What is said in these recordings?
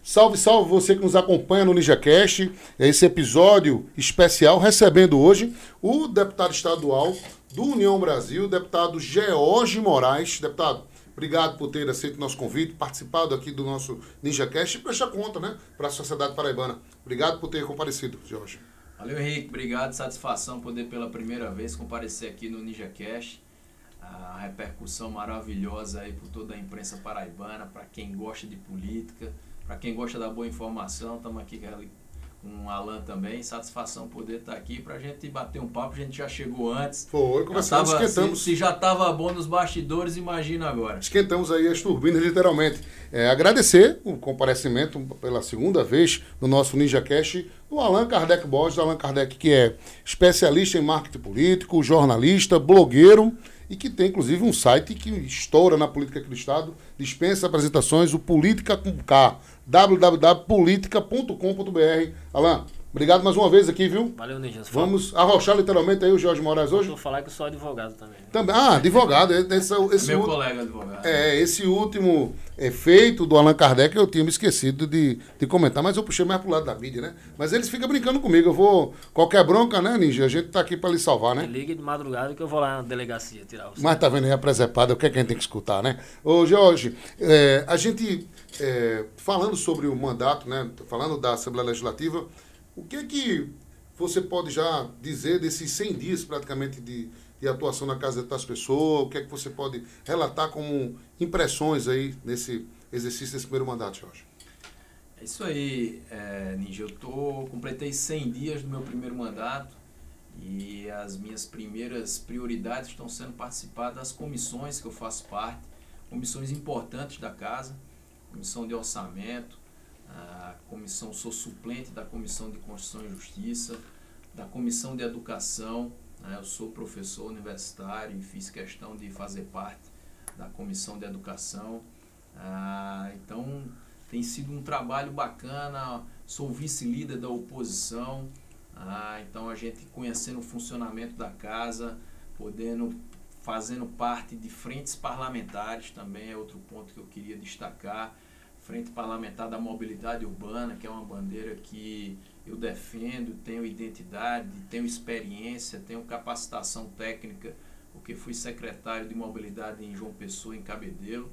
Salve, salve você que nos acompanha no NinjaCast, esse episódio especial, recebendo hoje o deputado estadual do União Brasil, deputado George Moraes. Deputado, obrigado por ter aceito o nosso convite, participado aqui do nosso NinjaCast e prestar conta, né, para a sociedade paraibana. Obrigado por ter comparecido, George. Valeu, Henrique. Obrigado. Satisfação poder pela primeira vez comparecer aqui no NinjaCast. A repercussão maravilhosa aí por toda a imprensa paraibana, para quem gosta de política, para quem gosta da boa informação. Estamos aqui com o Alan também. Satisfação poder estar aqui para a gente bater um papo. A gente já chegou antes. Foi, começamos, esquentamos. Se já estava bom nos bastidores, imagina agora. Esquentamos aí as turbinas, literalmente. Agradecer o comparecimento pela segunda vez no nosso NinjaCast do Allan Kardec Borges. Allan Kardec, que é especialista em marketing político, jornalista, blogueiro, e que tem, inclusive, um site que estoura na política aqui do Estado, dispensa apresentações, o Política com K, www.politica.com.br. Allan, obrigado mais uma vez aqui, viu? Valeu, Ninja. Vamos arrochar literalmente aí o Jorge Moraes hoje? Vou falar que eu sou advogado também. Advogado. Meu colega advogado. Esse último feito do Allan Kardec eu tinha me esquecido de comentar, mas eu puxei mais pro lado da mídia, né? Mas eles ficam brincando comigo. Eu vou... Qualquer bronca, né, Ninja? A gente tá aqui para lhe salvar, né? Ligue de madrugada que eu vou lá na delegacia tirar o... Mas tá vendo aí a presepada, o que é que a gente tem que escutar, né? Ô, Jorge, a gente... falando sobre o mandato, né? Falando da Assembleia Legislativa, o que é que você pode já dizer desses 100 dias praticamente de atuação na Casa das Pessoas? O que é que você pode relatar como impressões aí nesse exercício desse primeiro mandato, Jorge? É isso aí, Ninja. Completei 100 dias do meu primeiro mandato e as minhas primeiras prioridades estão sendo participar das comissões que eu faço parte, comissões importantes da Casa, comissão de orçamento, sou suplente da Comissão de Constituição e Justiça, da Comissão de Educação. Eu sou professor universitário e fiz questão de fazer parte da Comissão de Educação. Então, tem sido um trabalho bacana. Sou vice-líder da oposição. Então, a gente conhecendo o funcionamento da casa, fazendo parte de frentes parlamentares também é outro ponto que eu queria destacar. Frente Parlamentar da Mobilidade Urbana, que é uma bandeira que eu defendo, tenho identidade, tenho experiência, tenho capacitação técnica, porque fui secretário de Mobilidade em João Pessoa, em Cabedelo.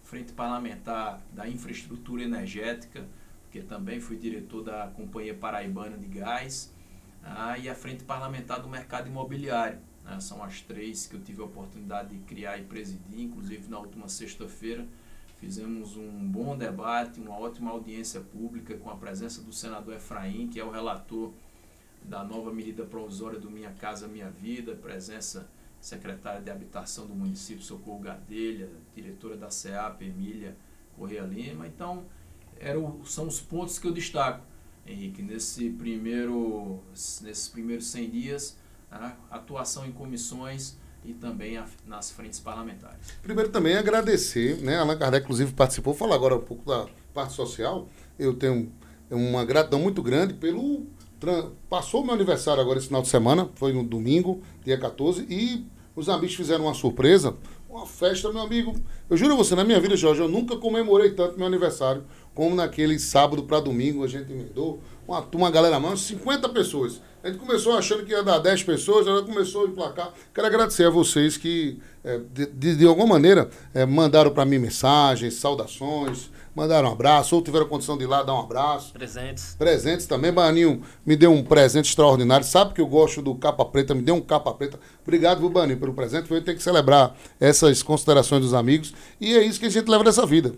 Frente Parlamentar da Infraestrutura Energética, porque também fui diretor da Companhia Paraibana de Gás. E a Frente Parlamentar do Mercado Imobiliário. São as três que eu tive a oportunidade de criar e presidir, inclusive na última sexta-feira. Fizemos um bom debate, uma ótima audiência pública com a presença do senador Efraim, que é o relator da nova medida provisória do Minha Casa Minha Vida, presença secretária de Habitação do município, Socorro Gadelha, diretora da CEAP, Emília Correia Lima. Então, são os pontos que eu destaco, Henrique, nesses primeiros 100 dias, atuação em comissões e também nas frentes parlamentares. Primeiro também agradecer, né? Allan Kardec inclusive participou, falar agora um pouco da parte social. Eu tenho uma gratidão muito grande passou meu aniversário agora esse final de semana, foi no domingo, dia 14, e os amigos fizeram uma surpresa, uma festa, meu amigo. Eu juro a você, na minha vida, Jorge, eu nunca comemorei tanto meu aniversário como naquele sábado para domingo. A gente emendou uma galera, umas 50 pessoas. A gente começou achando que ia dar 10 pessoas, ela começou a emplacar. Quero agradecer a vocês que, de alguma maneira, mandaram para mim mensagens, saudações, mandaram um abraço, ou tiveram condição de ir lá dar um abraço. Presentes também. Baninho me deu um presente extraordinário. Sabe que eu gosto do capa preta, me deu um capa preta. Obrigado, viu, Baninho, pelo presente. Eu tenho que celebrar essas considerações dos amigos. E é isso que a gente leva dessa vida.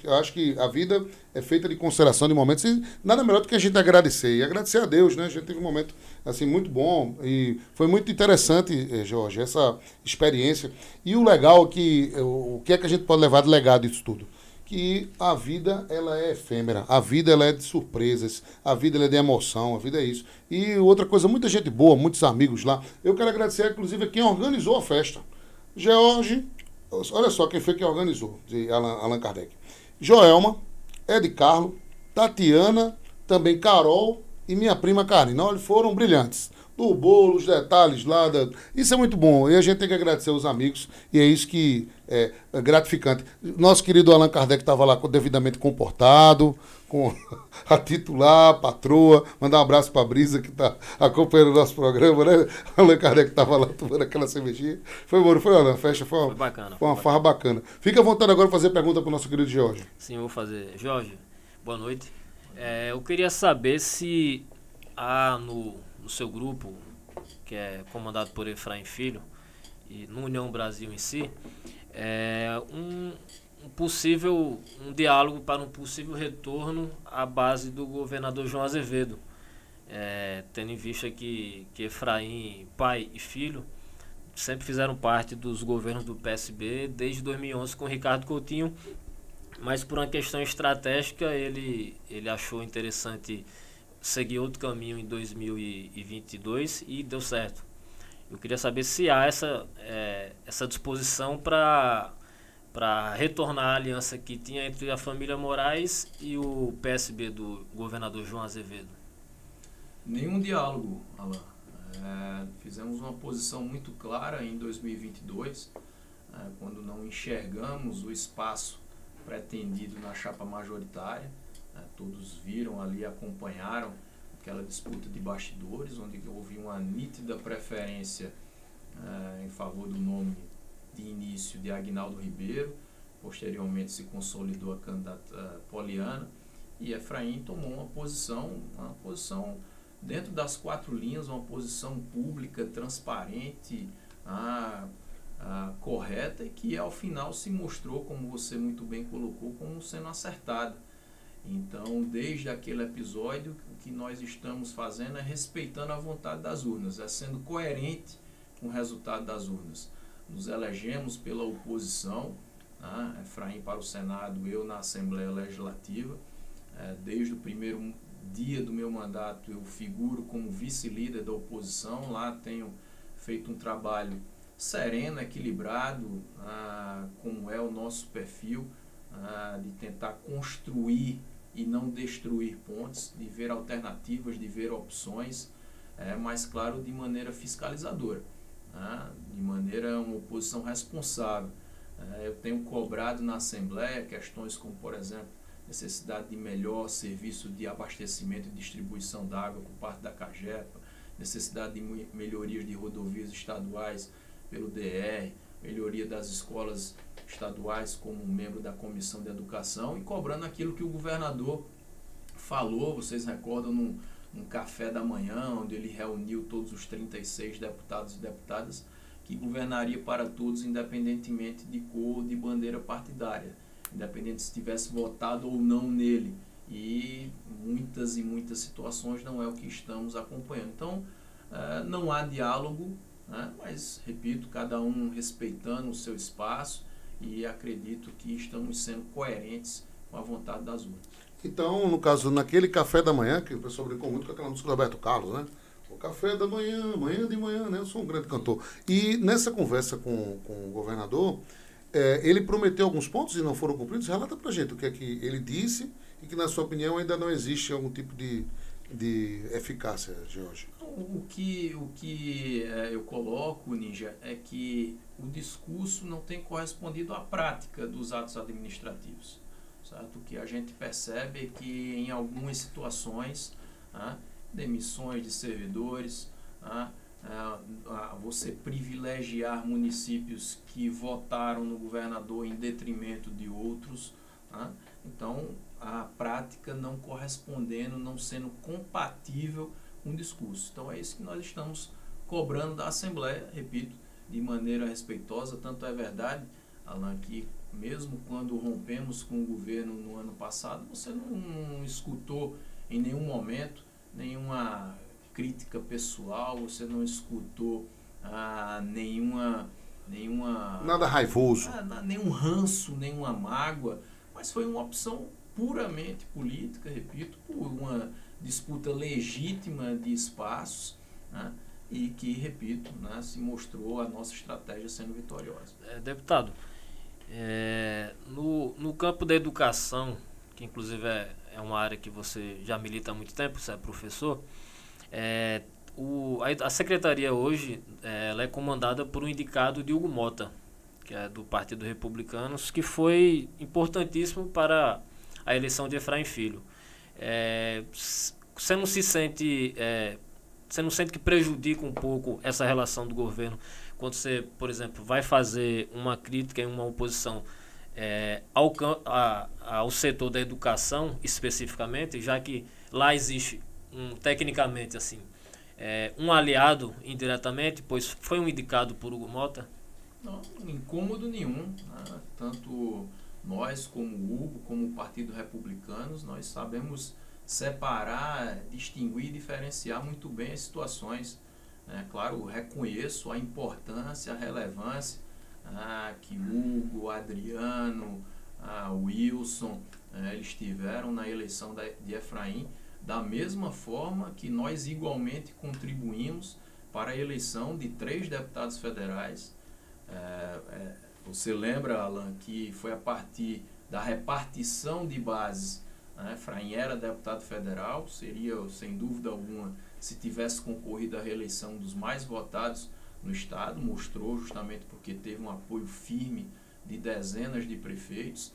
Eu acho que a vida é feita de consideração de momentos e nada melhor do que a gente agradecer. E agradecer a Deus, né? A gente teve um momento assim muito bom e foi muito interessante, Jorge, essa experiência. E o legal é que o que é que a gente pode levar de legado disso tudo? Que a vida, ela é efêmera, a vida, ela é de surpresas, a vida, ela é de emoção, a vida é isso. E outra coisa, muita gente boa, muitos amigos lá. Eu quero agradecer, inclusive, a quem organizou a festa. George, olha só quem foi que organizou, de Allan Kardec. Joelma, Ed Carlos, Tatiana, também Carol e minha prima Karina. Olha, foram brilhantes. Do bolo, os detalhes lá. Isso é muito bom. E a gente tem que agradecer os amigos. E é isso que é gratificante. Nosso querido Allan Kardec estava lá devidamente comportado. com a titular, a patroa, mandar um abraço para a Brisa, que está acompanhando o nosso programa, né? A Allan Kardec estava lá tomando aquela cervejinha. Foi bom, não foi, Allan? A festa foi bacana. Foi uma farra bacana. Fica à vontade agora para fazer pergunta para o nosso querido Jorge. Sim, eu vou fazer. Jorge, boa noite. Eu queria saber se há no seu grupo, que é comandado por Efraim Filho, e no União Brasil em si, um diálogo para um possível retorno à base do governador João Azevedo, tendo em vista que Efraim, pai e filho, sempre fizeram parte dos governos do PSB desde 2011 com Ricardo Coutinho, mas por uma questão estratégica ele achou interessante seguir outro caminho em 2022 e deu certo. Eu queria saber se há essa disposição para retornar à aliança que tinha entre a família Moraes e o PSB do governador João Azevedo. Nenhum diálogo, Allan. Fizemos uma posição muito clara em 2022, quando não enxergamos o espaço pretendido na chapa majoritária. Todos viram ali, acompanharam aquela disputa de bastidores, onde houve uma nítida preferência em favor do nome de início de Aguinaldo Ribeiro. Posteriormente se consolidou a candidata Poliana, e Efraim tomou uma posição dentro das 4 linhas, uma posição pública, transparente, correta, e que ao final se mostrou, como você muito bem colocou, como sendo acertada. Então, desde aquele episódio, o que nós estamos fazendo é respeitando a vontade das urnas, sendo coerente com o resultado das urnas. Nos elegemos pela oposição, Efraim para o Senado, eu na Assembleia Legislativa. Desde o primeiro dia do meu mandato eu figuro como vice-líder da oposição. Lá tenho feito um trabalho sereno, equilibrado, como é o nosso perfil, de tentar construir e não destruir pontes, de ver alternativas, de ver opções, mas claro, de maneira fiscalizadora, de maneira uma oposição responsável. Eu tenho cobrado na Assembleia questões como, por exemplo, necessidade de melhor serviço de abastecimento e distribuição d'água por parte da CAGEPA, necessidade de melhorias de rodovias estaduais pelo DR, melhoria das escolas estaduais como membro da Comissão de Educação, e cobrando aquilo que o governador falou, vocês recordam, num café da manhã, onde ele reuniu todos os 36 deputados e deputadas, que governaria para todos, independentemente de cor, de bandeira partidária, independente se tivesse votado ou não nele. E muitas situações não é o que estamos acompanhando. Então, não há diálogo, mas, repito, cada um respeitando o seu espaço, e acredito que estamos sendo coerentes com a vontade das urnas. Então, no caso, naquele café da manhã, que o pessoal brincou muito com aquela música do Roberto Carlos, né? O café da manhã, manhã de manhã, né? Eu sou um grande cantor. E nessa conversa com o governador, ele prometeu alguns pontos e não foram cumpridos. Relata pra gente o que é que ele disse e que, na sua opinião, ainda não existe algum tipo de eficácia, Jorge. O que eu coloco, Ninja, é que o discurso não tem correspondido à prática dos atos administrativos. Certo? O que a gente percebe é que em algumas situações, demissões de servidores, você privilegiar municípios que votaram no governador em detrimento de outros, então a prática não correspondendo, não sendo compatível com o discurso. Então é isso que nós estamos cobrando da Assembleia, repito, de maneira respeitosa. Tanto é verdade, Allan, que mesmo quando rompemos com o governo no ano passado, você não escutou em nenhum momento nenhuma crítica pessoal, você não escutou nenhuma nada raivoso, nenhum ranço, nenhuma mágoa, mas foi uma opção puramente política, repito, por uma disputa legítima de espaços, e que, repito, se mostrou a nossa estratégia sendo vitoriosa. Deputado, no campo da educação, que inclusive é uma área que você já milita há muito tempo, você é professor, a secretaria hoje ela é comandada por um indicado de Hugo Mota, que é do Partido Republicanos, que foi importantíssimo para a eleição de Efraim Filho. você não se sente... você não sente que prejudica um pouco essa relação do governo quando você, por exemplo, vai fazer uma crítica em uma oposição ao setor da educação especificamente, já que lá existe tecnicamente assim um aliado indiretamente, pois foi um indicado por Hugo Mota? Não, incômodo nenhum, né? Tanto nós como o Hugo, como o Partido Republicanos, nós sabemos separar, distinguir e diferenciar muito bem as situações. Claro, reconheço a importância, a relevância que Hugo, Adriano, Wilson, eles tiveram na eleição de Efraim, da mesma forma que nós igualmente contribuímos para a eleição de 3 deputados federais. Você lembra, Alan, que foi a partir da repartição de bases, Efraim era deputado federal, seria, sem dúvida alguma, se tivesse concorrido à reeleição, um dos mais votados no estado, mostrou justamente porque teve um apoio firme de dezenas de prefeitos,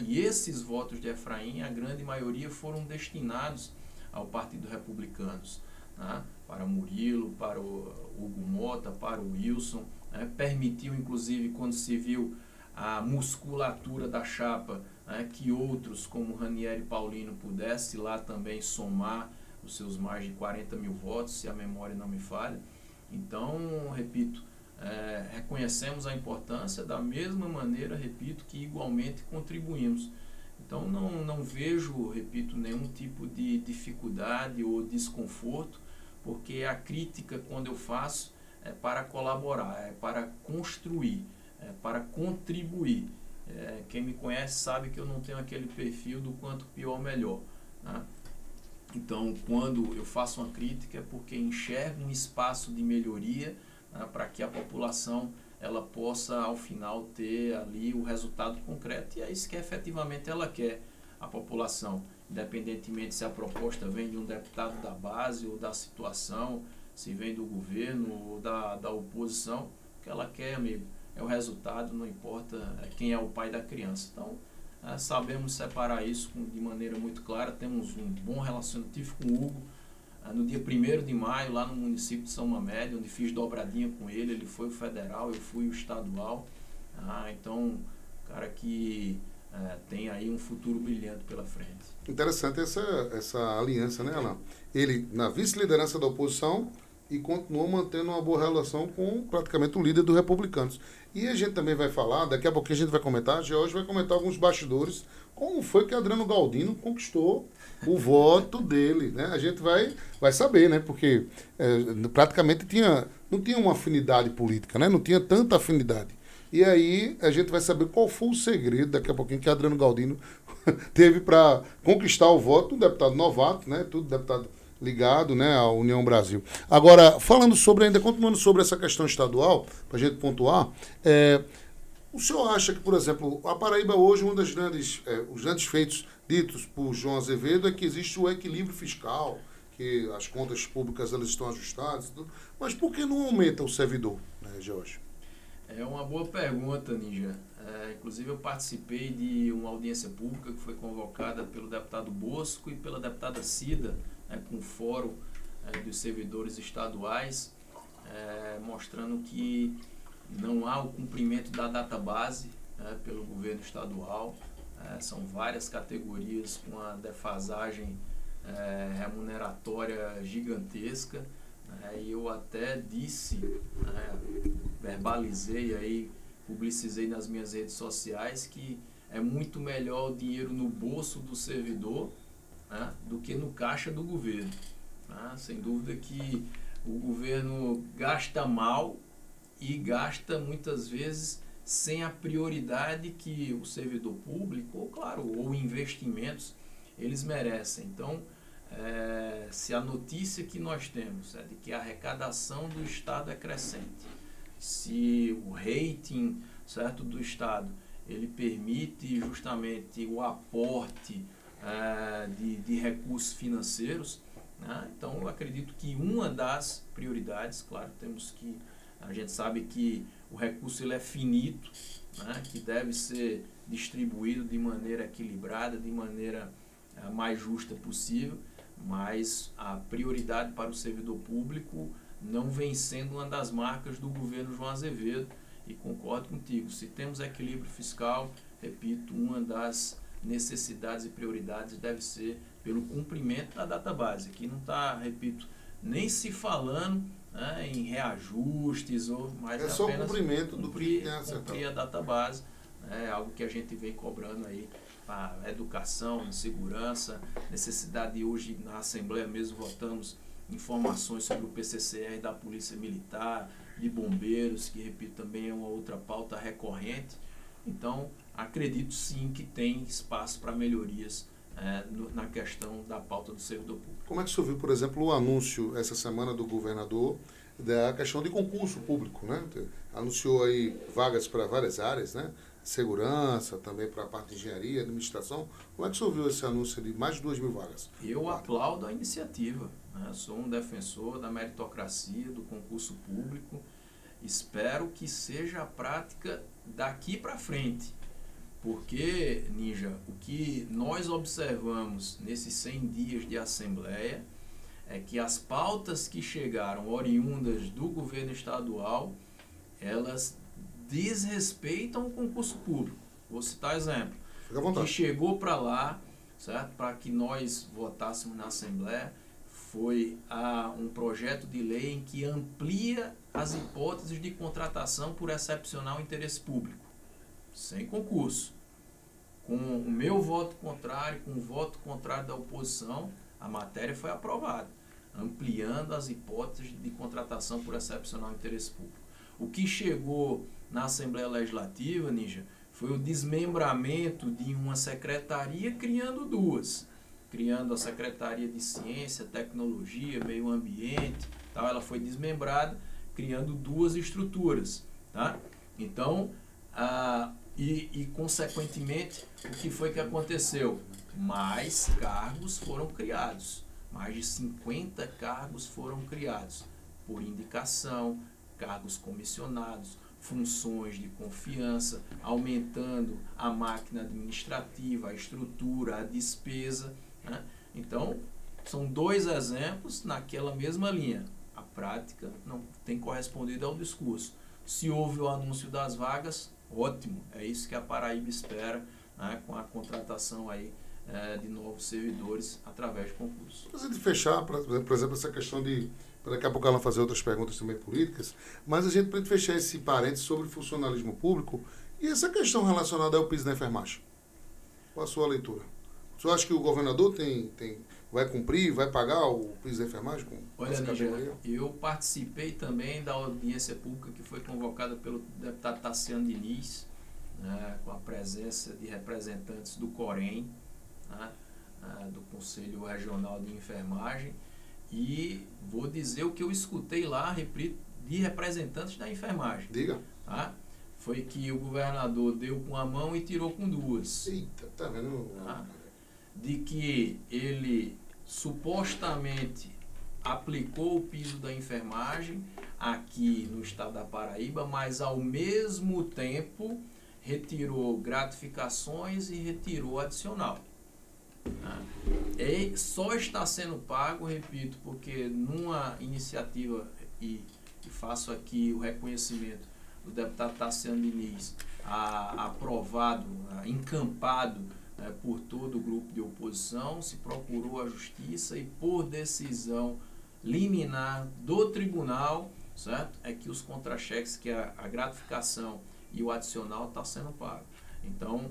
e esses votos de Efraim, a grande maioria foram destinados ao Partido Republicanos, para Murilo, para o Hugo Mota, para o Wilson, permitiu inclusive quando se viu a musculatura da chapa, que outros como Ranieri Paulino pudesse lá também somar os seus mais de 40 mil votos, se a memória não me falha. Então, repito, reconhecemos a importância da mesma maneira, repito, que igualmente contribuímos. Então, não vejo, repito, nenhum tipo de dificuldade ou desconforto, porque a crítica, quando eu faço, é para colaborar, é para construir, é para contribuir. Quem me conhece sabe que eu não tenho aquele perfil do quanto pior melhor, né? Então, quando eu faço uma crítica é porque enxergo um espaço de melhoria, para que a população ela possa, ao final, ter ali o resultado concreto. E é isso que efetivamente ela quer, a população, independentemente se a proposta vem de um deputado da base ou da situação, se vem do governo ou da oposição. O que ela quer, amigo, é o resultado, não importa quem é o pai da criança. Então, sabemos separar isso de maneira muito clara. Temos um bom relacionamento, tive com o Hugo no dia 1º de maio, lá no município de São Mamédio, onde fiz dobradinha com ele. Ele foi o federal, eu fui o estadual. Então, cara que tem aí um futuro brilhante pela frente. Interessante essa aliança, né, Alain? Ele na vice-liderança da oposição e continuou mantendo uma boa relação com praticamente o líder dos republicanos. E a gente também vai falar, daqui a pouquinho a gente vai comentar, hoje vai comentar alguns bastidores, como foi que Adriano Galdino conquistou o voto dele, né? A gente vai saber, né? Porque praticamente não tinha uma afinidade política, né? Não tinha tanta afinidade. E aí a gente vai saber qual foi o segredo, daqui a pouquinho, que Adriano Galdino teve para conquistar o voto do deputado novato, né? Tudo deputado ligado, né, à União Brasil. Agora, continuando sobre essa questão estadual, para a gente pontuar, o senhor acha que, por exemplo, a Paraíba hoje, os grandes feitos ditos por João Azevedo é que existe o equilíbrio fiscal, que as contas públicas elas estão ajustadas, tudo, mas por que não aumenta o servidor, né, Jorge? É uma boa pergunta, Ninja. Inclusive eu participei de uma audiência pública que foi convocada pelo deputado Bosco e pela deputada Cida, com o fórum dos servidores estaduais, mostrando que não há o cumprimento da database pelo governo estadual. São várias categorias com uma defasagem remuneratória gigantesca, e eu até disse, verbalizei aí, publicizei nas minhas redes sociais que é muito melhor o dinheiro no bolso do servidor, do que no caixa do governo. Sem dúvida que o governo gasta mal e gasta muitas vezes sem a prioridade que o servidor público, ou claro, ou investimentos, eles merecem. Então, se a notícia que nós temos é de que a arrecadação do Estado é crescente, se o rating, certo, do Estado ele permite justamente o aporte de recursos financeiros, então eu acredito que uma das prioridades, claro, a gente sabe que o recurso ele é finito, que deve ser distribuído de maneira equilibrada, de maneira a mais justa possível, mas a prioridade para o servidor público não vem sendo uma das marcas do governo João Azevedo, e concordo contigo, se temos equilíbrio fiscal, repito, uma das necessidades e prioridades deve ser pelo cumprimento da database, que não está, repito, nem se falando, né, em reajustes, mas é só o cumprimento do que tem cumprir a database, é algo que a gente vem cobrando aí para educação, segurança, necessidade de hoje na Assembleia mesmo votamos informações sobre o PCCR da Polícia Militar, de bombeiros, que repito também é uma outra pauta recorrente. Então acredito sim que tem espaço para melhorias na questão da pauta do servidor público. Como é que o senhor viu, por exemplo, o anúncio essa semana do governador da questão de concurso público, né? Anunciou aí vagas para várias áreas, né? Segurança, também para a parte de engenharia, administração. Como é que o senhor viu esse anúncio de mais de 2.000 vagas? Eu aplaudo a iniciativa, né? Sou um defensor da meritocracia, do concurso público. Espero que seja a prática daqui para frente. Porque, Ninja, o que nós observamos nesses 100 dias de Assembleia é que as pautas que chegaram oriundas do governo estadual, elas desrespeitam o concurso público. Vou citar exemplo. Fica à vontade. Que chegou para lá, certo? Para que nós votássemos na Assembleia, foi um projeto de lei em que amplia as hipóteses de contratação por excepcional interesse público, sem concurso. Com o meu voto contrário, com o voto contrário da oposição, a matéria foi aprovada, ampliando as hipóteses de contratação por excepcional interesse público. O que chegou na Assembleia Legislativa, Ninja, foi o desmembramento de uma secretaria criando duas. Criando a Secretaria de Ciência, Tecnologia, Meio Ambiente, tal, ela foi desmembrada, criando duas estruturas. Tá? Então, consequentemente, o que foi que aconteceu? Mais cargos foram criados. Mais de 50 cargos foram criados por indicação, cargos comissionados, funções de confiança, aumentando a máquina administrativa, a estrutura, a despesa. Né? Então, são dois exemplos naquela mesma linha. A prática não tem correspondido ao discurso. Se houve o anúncio das vagas, ótimo, é isso que a Paraíba espera, né, com a contratação aí, de novos servidores através de concurso. Para a gente fechar, por exemplo, essa questão de... Daqui a pouco ela vai fazer outras perguntas também políticas, mas a gente pode fechar esse parênteses sobre funcionalismo público e essa questão relacionada ao piso da enfermagem. Qual a sua leitura? O senhor acha que o governador vai cumprir, vai pagar o piso da enfermagem? Olha, Níger, eu participei também da audiência pública que foi convocada pelo deputado Tassiano Diniz, né, com a presença de representantes do COREM, né, do Conselho Regional de Enfermagem, e vou dizer o que eu escutei lá, repito, de representantes da enfermagem. Diga. Tá? Foi que o governador deu com a mão e tirou com duas. Eita, tá vendo? Tá? De que ele supostamente aplicou o piso da enfermagem aqui no estado da Paraíba, mas ao mesmo tempo retirou gratificações e retirou adicional. E só está sendo pago, repito, porque numa iniciativa, e faço aqui o reconhecimento do deputado Tassiano Diniz, aprovado, encampado por todo o grupo de oposição, se procurou a justiça e por decisão liminar do tribunal, certo? É que os contra-cheques, que a gratificação e o adicional está sendo pago. Então,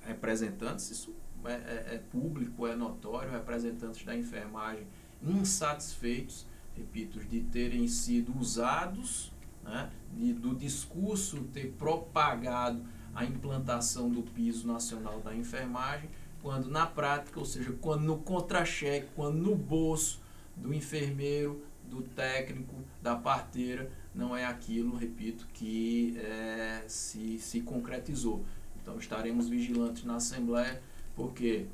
representantes, isso é público, é notório, representantes da enfermagem insatisfeitos, repito, de terem sido usados, né, do discurso ter propagado a implantação do piso nacional da enfermagem, quando na prática, ou seja, quando no contra-cheque, quando no bolso do enfermeiro, do técnico, da parteira, não é aquilo, repito, que se concretizou. Então estaremos vigilantes na Assembleia, porque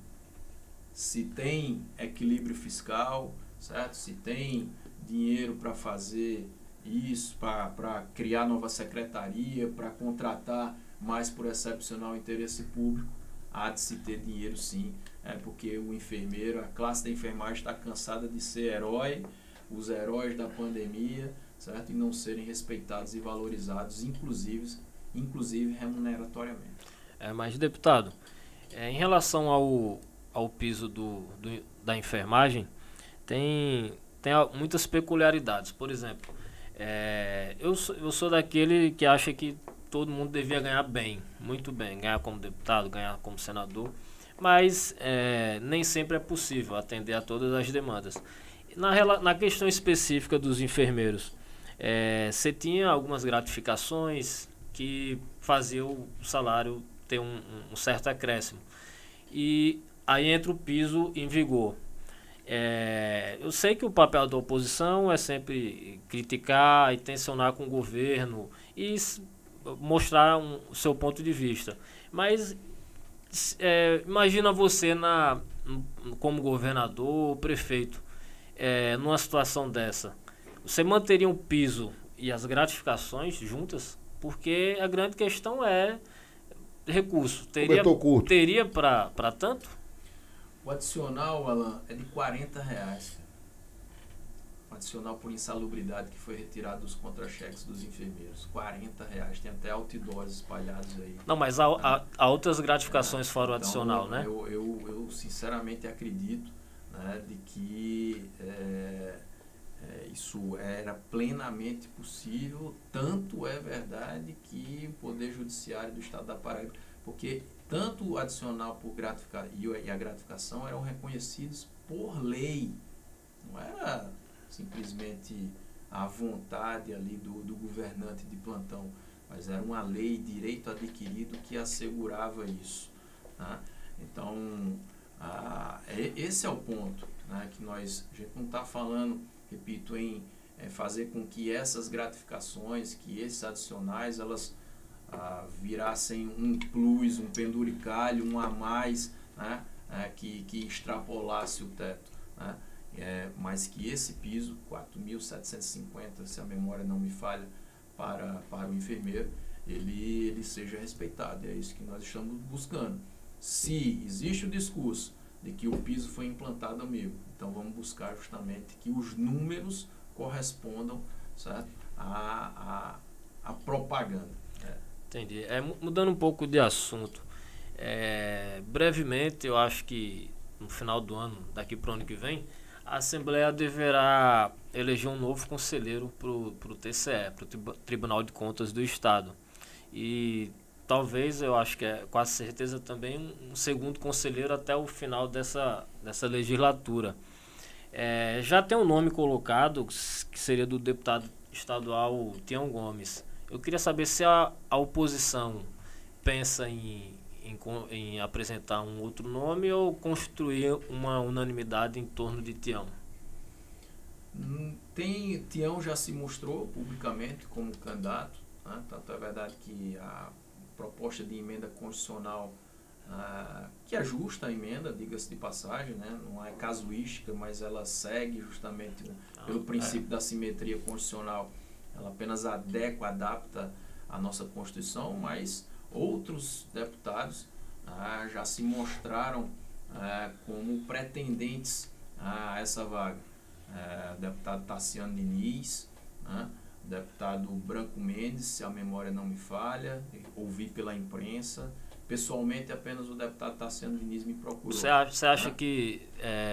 se tem equilíbrio fiscal, certo? Se tem dinheiro para fazer isso, para criar nova secretaria, para contratar mais por excepcional interesse público, há de se ter dinheiro sim, porque o enfermeiro, a classe da enfermagem está cansada de ser herói, os heróis da pandemia, certo? E não serem respeitados e valorizados, inclusive remuneratoriamente. Mas, deputado, em relação ao piso da enfermagem, tem muitas peculiaridades. Por exemplo, eu sou daquele que acha que todo mundo devia ganhar bem, muito bem, ganhar como deputado, ganhar como senador, mas nem sempre é possível atender a todas as demandas. Na questão específica dos enfermeiros, você tinha algumas gratificações que faziam o salário ter um certo acréscimo. E aí entra o piso em vigor. Eu sei que o papel da oposição é sempre criticar e tensionar com o governo e mostrar o seu ponto de vista. Mas imagina você como governador ou prefeito, numa situação dessa. Você manteria um piso e as gratificações juntas? Porque a grande questão é recurso. Teria para tanto? O adicional, Alan, é de R$40. O adicional por insalubridade que foi retirado dos contra-cheques dos enfermeiros. R$40. Tem até outdoors espalhados aí. Não, mas há outras gratificações fora o adicional, então, né? Eu sinceramente acredito, né, de que isso era plenamente possível. Tanto é verdade que o Poder Judiciário do Estado da Paraíba, porque tanto o adicional por e a gratificação eram reconhecidos por lei, não era simplesmente a vontade ali do governante de plantão, mas era uma lei, direito adquirido, que assegurava isso, tá? Então, esse é o ponto, né, que a gente não está falando, repito, em fazer com que essas gratificações, que esses adicionais, elas virassem um plus, um penduricalho, um a mais, né, que extrapolasse o teto, né, mas que esse piso, 4.750, se a memória não me falha, para o enfermeiro, ele seja respeitado. É isso que nós estamos buscando. Se existe o discurso de que o piso foi implantado, amigo, então vamos buscar justamente que os números correspondam, certo, à propaganda. Entendi. Mudando um pouco de assunto, brevemente, eu acho que no final do ano, daqui para o ano que vem, a Assembleia deverá eleger um novo conselheiro para o TCE, para o Tribunal de Contas do Estado. E talvez, eu acho que quase certeza também, um segundo conselheiro até o final dessa legislatura. Já tem um nome colocado, que seria do deputado estadual Tião Gomes. Eu queria saber se a oposição pensa em apresentar um outro nome ou construir uma unanimidade em torno de Tião. Tião já se mostrou publicamente como candidato, né? Tanto é verdade que a proposta de emenda constitucional, que ajusta a emenda, diga-se de passagem, né? Não é casuística, mas ela segue justamente pelo princípio da simetria constitucional. Ela apenas adapta a nossa Constituição, mas outros deputados já se mostraram como pretendentes a essa vaga. O deputado Tassiano Diniz, o deputado Branco Mendes, se a memória não me falha, ouvi pela imprensa. Pessoalmente, apenas o deputado Tassiano Diniz me procurou. Você acha que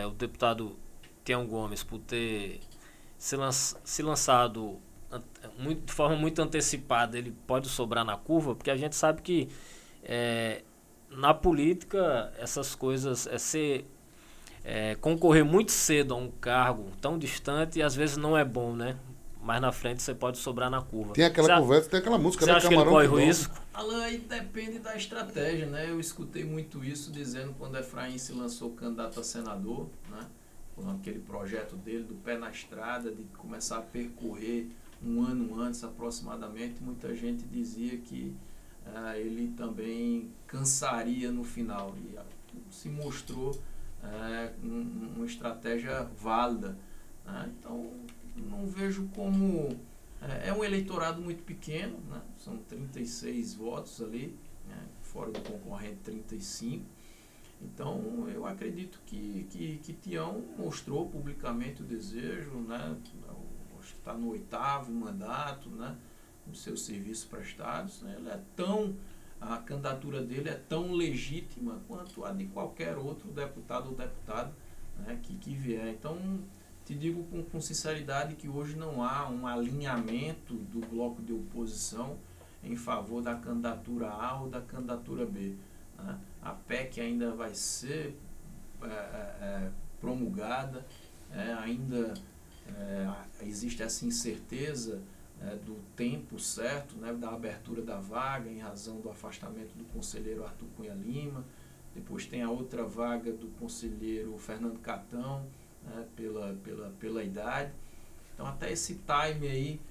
o deputado Tião Gomes, por ter se lançado de forma muito antecipada, ele pode sobrar na curva? Porque a gente sabe que na política essas coisas concorrer muito cedo a um cargo tão distante, às vezes não é bom, né? Mas na frente você pode sobrar na curva. Tem aquela conversa, tem aquela música da Camarão. Você acha que ele corre o risco? Alan, aí depende da estratégia, né? Eu escutei muito isso dizendo quando Efraim se lançou candidato a senador, né? Com aquele projeto dele do pé na estrada, de começar a percorrer um ano antes aproximadamente. Muita gente dizia que ele também cansaria no final. E se mostrou uma estratégia válida, né? Então, não vejo como... É um eleitorado muito pequeno, né? São 36 votos ali, né? fora do concorrente 35. Então, eu acredito que Tião mostrou publicamente o desejo, né? Acho que está no 8º mandato, né? Nos seus serviços prestados. Né? A candidatura dele é tão legítima quanto a de qualquer outro deputado ou deputada, né? que vier. Então, te digo com sinceridade que hoje não há um alinhamento do bloco de oposição em favor da candidatura A ou da candidatura B. Né? A PEC ainda vai ser promulgada, ainda existe essa incerteza do tempo certo, né, da abertura da vaga em razão do afastamento do conselheiro Arthur Cunha Lima. Depois tem a outra vaga do conselheiro Fernando Catão, né, pela idade. Então até esse time aí,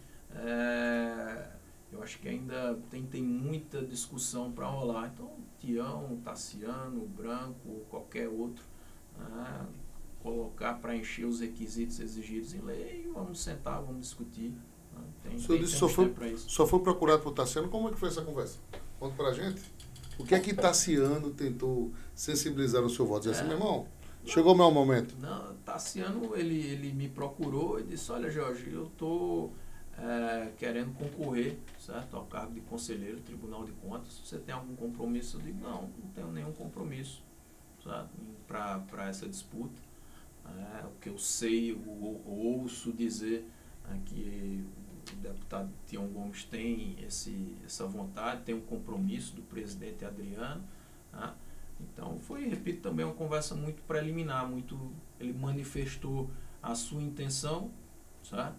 eu acho que ainda tem muita discussão para rolar. Então Tião, Tassiano, Branco, qualquer outro, colocar para encher os requisitos exigidos em lei, vamos sentar, vamos discutir. O senhor disse só foi procurado por Tassiano. Como é que foi essa conversa? Conta pra gente. O que é que Tassiano tentou sensibilizar o seu voto? Dizer assim, meu irmão, chegou o meu momento. Não, Tassiano, ele me procurou e disse, olha, Jorge, eu estou querendo concorrer, certo, ao cargo de conselheiro do Tribunal de Contas. Você tem algum compromisso? Eu digo, não tenho nenhum compromisso para essa disputa. O que eu sei, ouço dizer que o deputado Tião Gomes tem essa vontade, tem um compromisso do presidente Adriano. Então foi, repito, também uma conversa muito preliminar, ele manifestou a sua intenção, certo?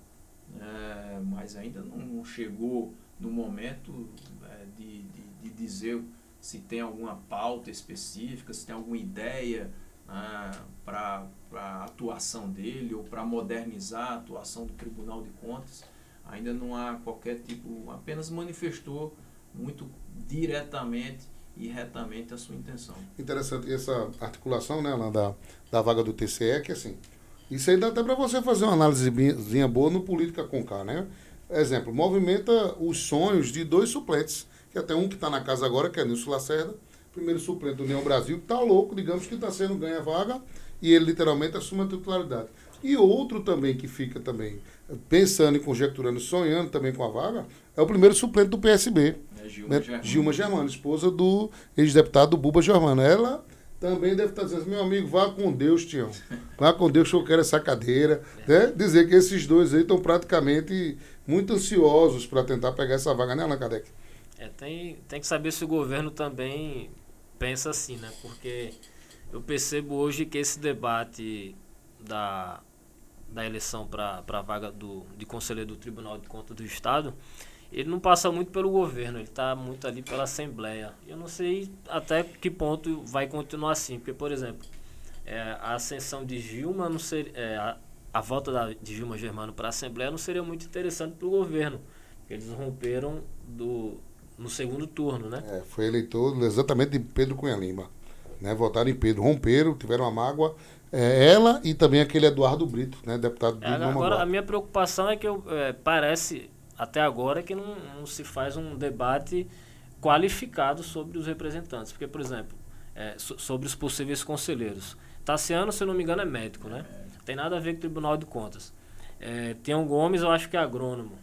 Mas ainda não chegou no momento de dizer se tem alguma pauta específica, se tem alguma ideia para a atuação dele ou para modernizar a atuação do Tribunal de Contas. Ainda não há qualquer tipo, apenas manifestou muito diretamente e retamente a sua intenção. Interessante essa articulação, né, lá da vaga do TCE, que assim, isso aí dá até para você fazer uma análisezinha boa no Política com K, né? Exemplo, movimenta os sonhos de 2 suplentes, que até um que está na casa agora, que é Nilson Lacerda, primeiro suplente do União Brasil, que está louco, digamos que está sendo ganha vaga, e ele literalmente assume a titularidade. E outro também que fica também pensando e conjecturando, sonhando também com a vaga, é o primeiro suplente do PSB, Gilma Germano, esposa do ex-deputado Buba Germano. Ela também deve estar dizendo, meu amigo, vá com Deus, Tião. Vá com Deus que eu quero essa cadeira. Né? Dizer que esses dois aí estão praticamente muito ansiosos para tentar pegar essa vaga, né, Allan Kardec? Tem que saber se o governo também pensa assim, né? Porque eu percebo hoje que esse debate da eleição para a vaga de conselheiro do Tribunal de Contas do Estado, ele não passa muito pelo governo, ele está muito ali pela Assembleia. Eu não sei até que ponto vai continuar assim, porque, por exemplo, a ascensão de Gilma, não seria, a volta de Gilma Germano para a Assembleia não seria muito interessante para o governo, porque eles romperam no segundo turno, né? Foi eleitor exatamente de Pedro Cunha Lima. Né? Votaram em Pedro, romperam, tiveram uma mágoa. Ela e também aquele Eduardo Brito, né? Deputado do Agora, a minha preocupação é que parece, até agora, que não se faz um debate qualificado sobre os representantes. Porque, por exemplo, sobre os possíveis conselheiros. Tassiano, se eu não me engano, é médico, né? Tem nada a ver com o Tribunal de Contas. Tião Gomes, eu acho que é agrônomo.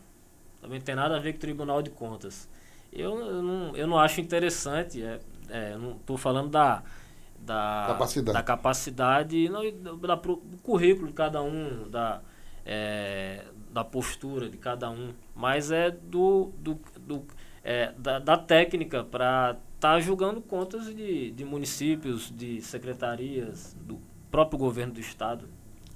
Também tem nada a ver com o Tribunal de Contas. Eu não acho interessante, eu não estou falando da capacidade, do currículo de cada um, da postura de cada um, mas da técnica para estar julgando contas de municípios, de secretarias, do próprio governo do Estado.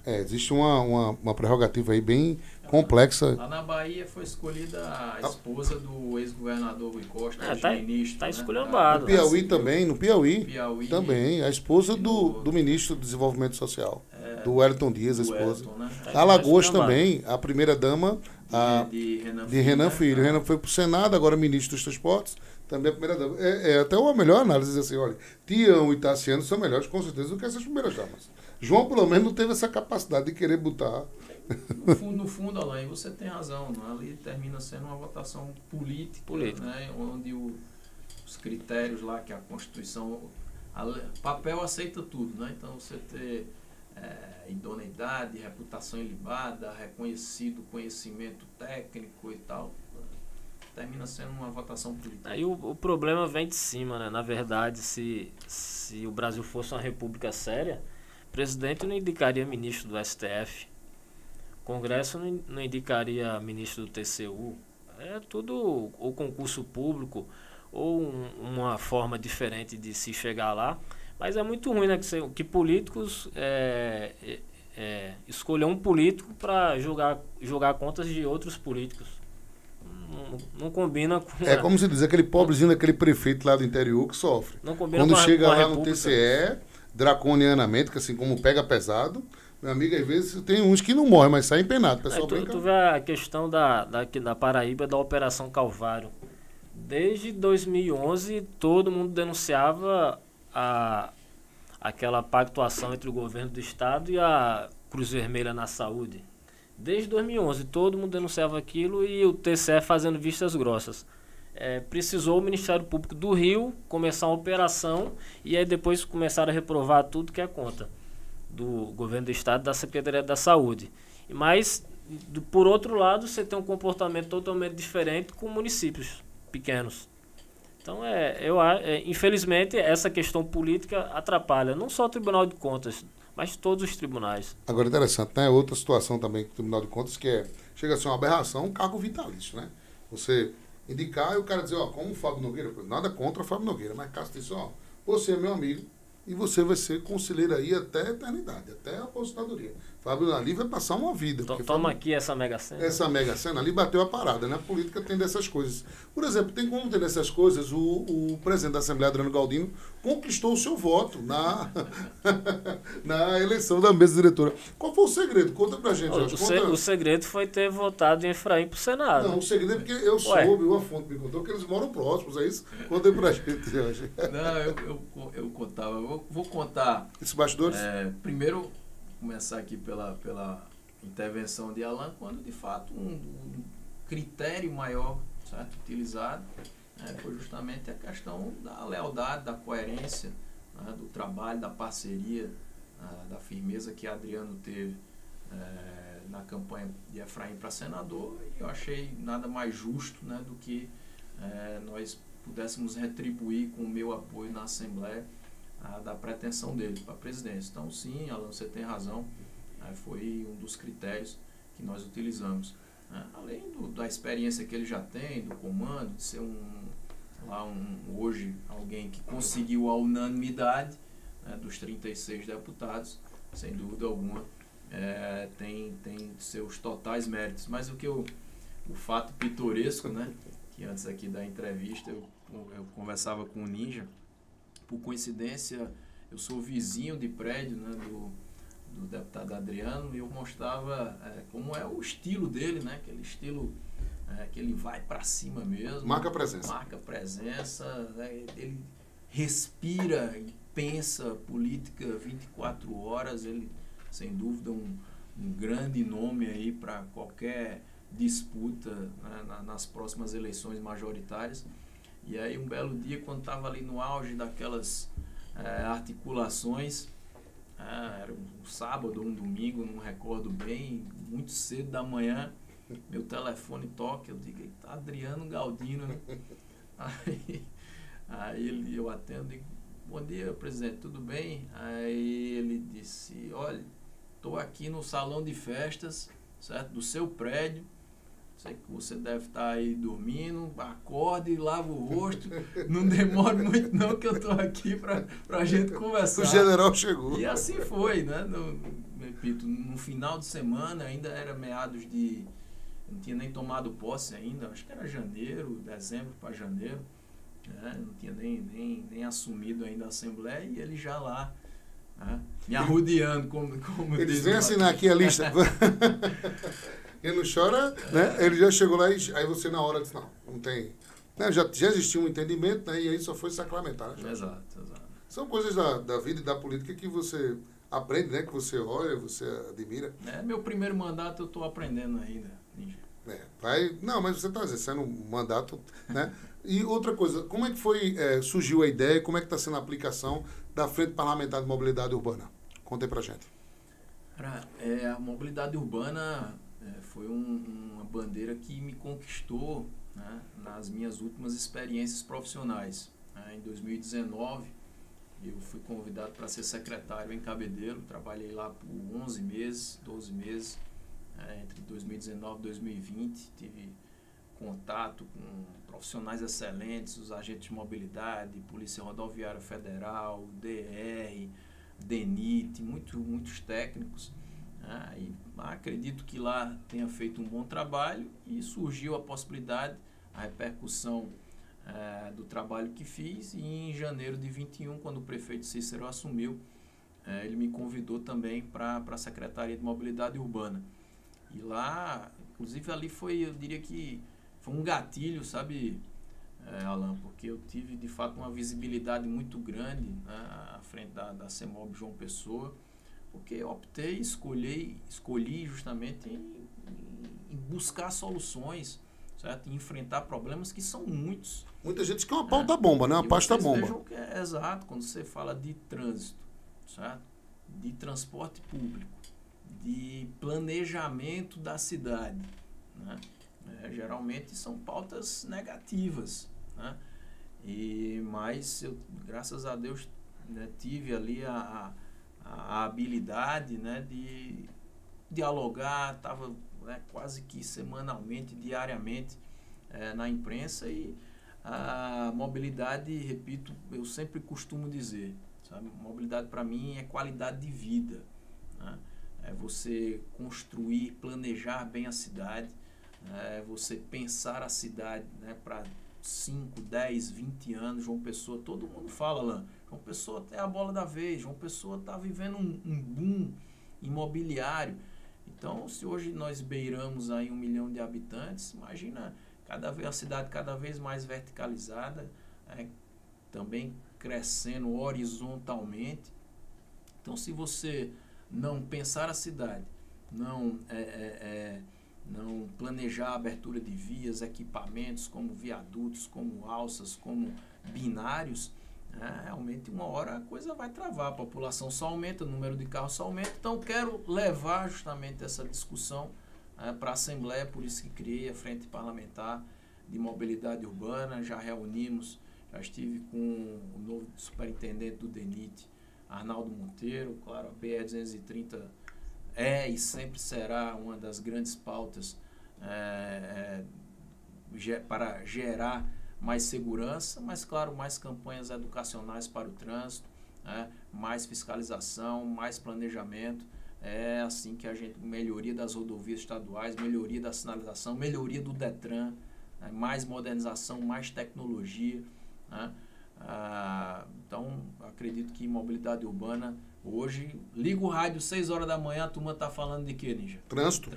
Existe uma prerrogativa aí bem complexa. Lá na Bahia foi escolhida a esposa do ex-governador Rui Costa, ministro. Está esculhambado. No Piauí também, no Piauí também, a esposa do ministro do Desenvolvimento Social, do Wellington Dias, a esposa. Elton, né? Alagoas também, a primeira-dama de Renan Filho. Renan foi para o Senado, agora ministro dos Transportes, também a primeira-dama. Até uma melhor análise, assim, olha, Tião e Tassiano são melhores, com certeza, do que essas primeiras-damas. João, pelo menos, não teve essa capacidade de querer botar. No fundo, Alain, você tem razão. Né? Ali termina sendo uma votação política. Né? Onde os critérios lá que a Constituição... papel aceita tudo, né? Então você ter idoneidade, reputação ilibada, reconhecido conhecimento técnico e tal, termina sendo uma votação política. Aí o problema vem de cima, né? Na verdade, se o Brasil fosse uma república séria, o presidente não indicaria ministro do STF, o Congresso não indicaria ministro do TCU, é tudo ou concurso público ou uma forma diferente de se chegar lá. Mas é muito ruim, né, que políticos escolher um político para julgar contas de outros políticos. Não combina com... como se diz, aquele pobrezinho daquele prefeito lá do interior que sofre. Não combina quando com chega com lá República. no TCE, draconianamente, que assim como pega pesado, meu amigo, às vezes tem uns que não morrem, mas saem penados. Pessoal, tu vê a questão da Paraíba, da Operação Calvário. Desde 2011, todo mundo denunciava aquela pactuação entre o governo do estado e a Cruz Vermelha na saúde. Desde 2011, todo mundo denunciava aquilo e o TCE fazendo vistas grossas. Precisou o Ministério Público do Rio começar uma operação e aí depois começaram a reprovar tudo que é conta do governo do estado e da Secretaria da Saúde. Mas, por outro lado, você tem um comportamento totalmente diferente com municípios pequenos. Então, infelizmente, essa questão política atrapalha não só o Tribunal de Contas, mas todos os tribunais. Agora, interessante, né? Outra situação também com o Tribunal de Contas que chega a ser uma aberração, um cargo vitalício, né? Você indicar e o cara dizer, como o Fábio Nogueira, nada contra o Fábio Nogueira, mas caso diz, você é meu amigo e você vai ser conselheiro aí até a eternidade, até a aposentadoria. Fábio ali vai passar uma vida. Toma aqui essa Mega Sena. Essa Mega Sena ali bateu a parada, né? A política tem dessas coisas. Por exemplo, tem como ter dessas coisas, o presidente da Assembleia, Adriano Galdino, conquistou o seu voto na eleição da mesa diretora. Qual foi o segredo? Conta pra gente, Jorge. O segredo foi ter votado em Efraim pro Senado. Não, o segredo é porque eu soube, uma fonte me contou que eles moram próximos, é isso? Conta aí pra gente, Jorge. Não, eu contava, vou contar. Esses bastidores? Primeiro, começar aqui pela intervenção de Alan, quando de fato um critério maior, certo, utilizado foi justamente a questão da lealdade, da coerência, do trabalho, da parceria, da firmeza que Adriano teve na campanha de Efraim para senador, e eu achei nada mais justo, né, do que nós pudéssemos retribuir com o meu apoio na Assembleia da pretensão dele para a presidência. Então, sim, Alan, você tem razão, foi um dos critérios que nós utilizamos. Além da experiência que ele já tem, do comando, de ser hoje alguém que conseguiu a unanimidade dos 36 deputados, sem dúvida alguma, tem seus totais méritos. Mas o fato pitoresco, né, que antes aqui da entrevista eu conversava com o Ninja. Por coincidência, eu sou vizinho de prédio, né, do deputado Adriano, e eu mostrava como é o estilo dele, né, aquele estilo que ele vai para cima mesmo. Marca presença. Marca presença, né, ele respira e pensa política 24 horas, ele, sem dúvida, um grande nome aí para qualquer disputa, né, nas próximas eleições majoritárias. E aí, um belo dia, quando estava ali no auge daquelas articulações, era um sábado ou um domingo, não recordo bem, muito cedo da manhã, meu telefone toca, eu digo, tá Adriano Galdino, né? Aí eu atendo e digo, bom dia, presidente, tudo bem? Aí ele disse, olha, estou aqui no salão de festas, certo, do seu prédio, sei que você deve estar aí dormindo, acorde, lava o rosto, não demore muito não que eu estou aqui para a gente conversar. O general chegou. E assim foi, né? Repito, no final de semana, ainda era meados de... Não tinha nem tomado posse ainda, acho que era janeiro, dezembro para janeiro, né? Não tinha nem assumido ainda a Assembleia e ele já lá, né? Me arrodeando, como eles vêm assinar aqui a lista. Ele não chora, né? Ele já chegou lá e aí você na hora disse, não tem... Né? Já existia um entendimento, né? E aí só foi sacramentar. Né? Exato. São coisas da vida e da política que você aprende, né? Que você olha, você admira. Meu primeiro mandato eu estou aprendendo ainda, Ninja. Não, mas você está exercendo um mandato, né? E outra coisa, como é que surgiu a ideia, como é que está sendo a aplicação da Frente Parlamentar de Mobilidade Urbana? Conta aí pra gente. A mobilidade urbana foi uma bandeira que me conquistou, né, nas minhas últimas experiências profissionais. Em 2019, eu fui convidado para ser secretário em Cabedelo, trabalhei lá por 11 meses, 12 meses, entre 2019 e 2020, tive contato com profissionais excelentes, os agentes de mobilidade, Polícia Rodoviária Federal, DR, DENIT, muitos técnicos. E acredito que lá tenha feito um bom trabalho e surgiu a possibilidade, a repercussão do trabalho que fiz, e em janeiro de 21, quando o prefeito Cícero assumiu, ele me convidou também para a Secretaria de Mobilidade Urbana. E lá, inclusive ali eu diria que foi um gatilho, sabe, Alan, porque eu tive de fato uma visibilidade muito grande, né, à frente da CEMOB João Pessoa, porque eu optei, escolhi justamente em buscar soluções, certo? Em enfrentar problemas que são muitos. Muita gente diz que é uma pauta bomba, né? Uma pasta bomba. Exato, quando você fala de trânsito, certo? De transporte público, de planejamento da cidade, né? Geralmente são pautas negativas, né? Mas eu, graças a Deus, né, tive ali a habilidade, né, de dialogar, estava, né, quase que semanalmente, diariamente, na imprensa. E a mobilidade, repito, eu sempre costumo dizer, sabe, mobilidade para mim é qualidade de vida, né? É você construir, planejar bem a cidade, você pensar a cidade, né, para 5, 10, 20 anos. João Pessoa, todo mundo fala lá, João Pessoa tem a bola da vez, João Pessoa está vivendo um boom imobiliário. Então, se hoje nós beiramos aí 1 milhão de habitantes, imagina a cidade cada vez mais verticalizada, também crescendo horizontalmente. Então, se você não pensar a cidade, não planejar a abertura de vias, equipamentos como viadutos, como alças, como binários, realmente uma hora a coisa vai travar, a população só aumenta, o número de carros só aumenta. Então quero levar justamente essa discussão para a Assembleia, por isso que criei a Frente Parlamentar de Mobilidade Urbana. Já estive com o novo superintendente do DENIT, Arnaldo Monteiro. Claro, a BR-230 e sempre será uma das grandes pautas para gerar mais segurança, mas claro, mais campanhas educacionais para o trânsito, mais fiscalização, mais planejamento. É assim que a gente, melhoria das rodovias estaduais, melhoria da sinalização, melhoria do Detran, mais modernização, mais tecnologia, né? Então, acredito que mobilidade urbana, hoje, liga o rádio 6 horas da manhã, a turma está falando de quê, Ninja? Trânsito.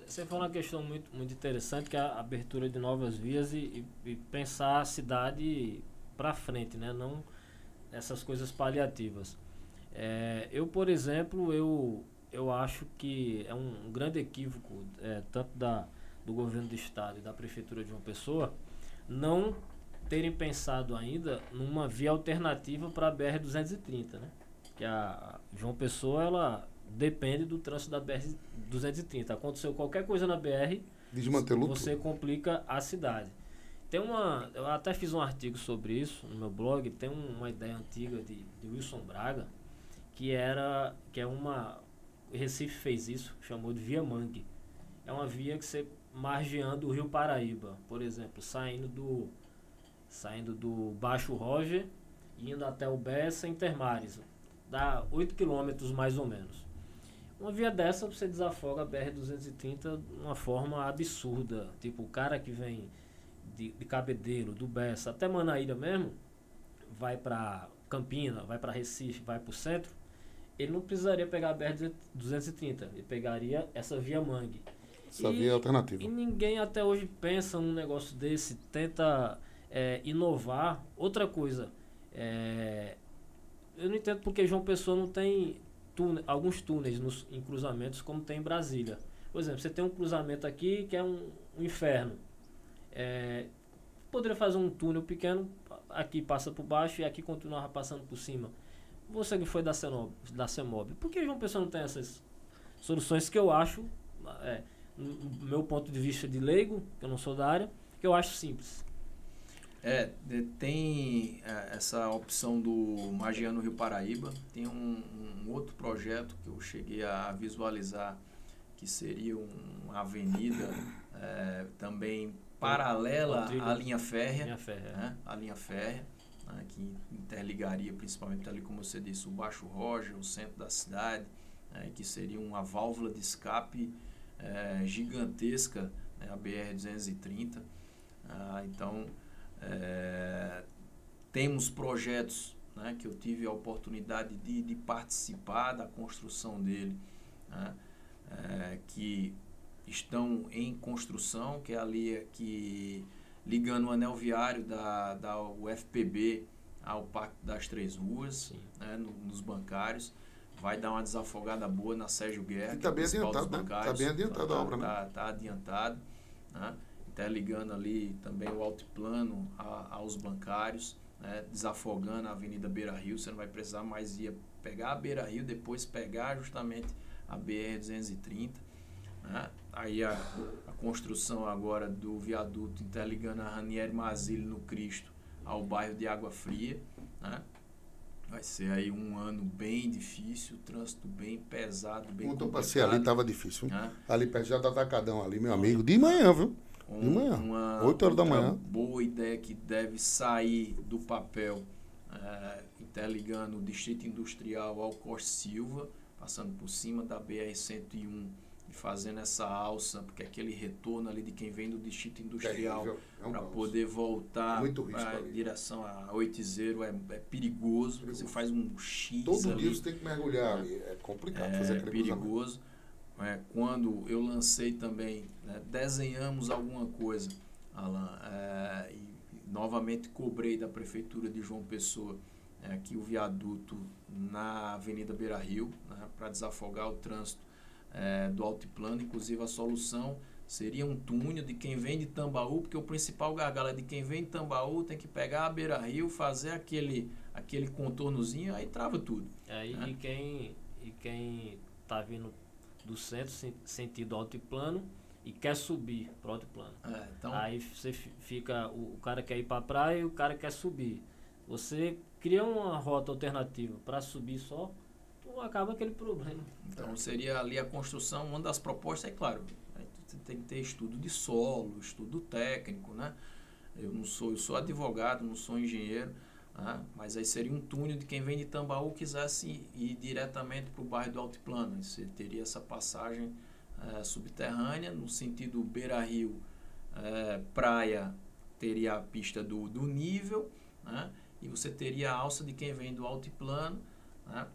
Você falou uma questão muito, muito interessante, que é a abertura de novas vias e pensar a cidade para frente, né? Não essas coisas paliativas. Eu, por exemplo, eu acho que é um grande equívoco, tanto do governo do estado e da prefeitura de João Pessoa, não terem pensado ainda numa via alternativa para a BR-230, né? Que a João Pessoa, ela depende do trânsito da BR-230. Aconteceu qualquer coisa na BR, você complica a cidade. Eu até fiz um artigo sobre isso no meu blog. Tem uma ideia antiga de Wilson Braga, Recife fez isso, chamou de Via Mangue. É uma via que você margeando o Rio Paraíba, por exemplo, saindo do Baixo Roger, indo até o Bessa, em Termares, dá 8 quilômetros mais ou menos. Uma via dessa você desafoga a BR-230 de uma forma absurda. Tipo, o cara que vem de Cabedelo, do Bessa até Manaíra mesmo, vai para Campina, vai para Recife, vai para o centro, ele não precisaria pegar a BR-230, ele pegaria essa via Mangue. Essa via alternativa. E ninguém até hoje pensa num negócio desse, tenta inovar. Outra coisa, eu não entendo porque João Pessoa não tem alguns túneis em cruzamentos como tem em Brasília. Por exemplo, você tem um cruzamento aqui que é um inferno. Poderia fazer um túnel pequeno, aqui passa por baixo e aqui continuava passando por cima. Você que foi da CEMOB, por que João Pessoa não tem essas soluções que eu acho, no meu ponto de vista de leigo, que eu não sou da área, que eu acho simples? Tem essa opção do Magiano Rio Paraíba, tem um outro projeto que eu cheguei a visualizar, que seria uma avenida também paralela à linha férrea, né? A linha férrea, né? Que interligaria principalmente ali, como você disse, o Baixo Roger, o centro da cidade, que seria uma válvula de escape gigantesca, né? A BR-230. Então, temos projetos, né, que eu tive a oportunidade de participar da construção dele, né? Que estão em construção, que é ali ligando o anel viário da UFPB ao Parque das Três Ruas, né, nos bancários. Vai dar uma desafogada boa na Sérgio Guerra. E está bem adiantado, né? Está bem adiantada a obra, né? Está adiantado, né? Interligando ali também o altiplano aos bancários, né? Desafogando a Avenida Beira Rio. Você não vai precisar mais ir pegar a Beira Rio, depois pegar justamente a BR-230. Né? Aí a construção agora do viaduto interligando a Ranieri Mazzilli no Cristo ao bairro de Água Fria, né? Vai ser aí um ano bem difícil, trânsito bem pesado, bem complicado. Quando eu passei ali estava difícil. Ali perto já do Atacadão ali, meu amigo, de manhã, viu? De manhã, 8 horas da manhã. Boa ideia que deve sair do papel, interligando o Distrito Industrial ao Costa Silva, passando por cima da BR-101 e fazendo essa alça, porque aquele retorno ali de quem vem do Distrito Industrial para poder voltar em direção a 80 é perigoso. Você faz um X todo ali, dia você tem que mergulhar ali, é complicado fazer aquele perigoso. Quando eu lancei também, né, desenhamos alguma coisa, Alan, e novamente cobrei da Prefeitura de João Pessoa aqui o viaduto na Avenida Beira Rio, né, para desafogar o trânsito do altiplano. Inclusive a solução seria um túnel de quem vem de Tambaú, porque o principal gargalo é de quem vem de Tambaú, tem que pegar a Beira Rio, fazer aquele contornozinho, aí trava tudo. E quem está vindo do centro, sentido altiplano, e quer subir para o altiplano. Então, aí você fica, o cara quer ir para a praia e o cara quer subir. Você cria uma rota alternativa para subir só, acaba aquele problema. Então seria ali a construção, uma das propostas, claro, você tem que ter estudo de solo, estudo técnico, né? Eu sou advogado, não sou engenheiro, né? Mas aí seria um túnel de quem vem de Tambaú quisesse ir diretamente para o bairro do Altiplano. Você teria essa passagem subterrânea, no sentido Beira Rio, praia, teria a pista do nível, né? E você teria a alça de quem vem do Altiplano, né?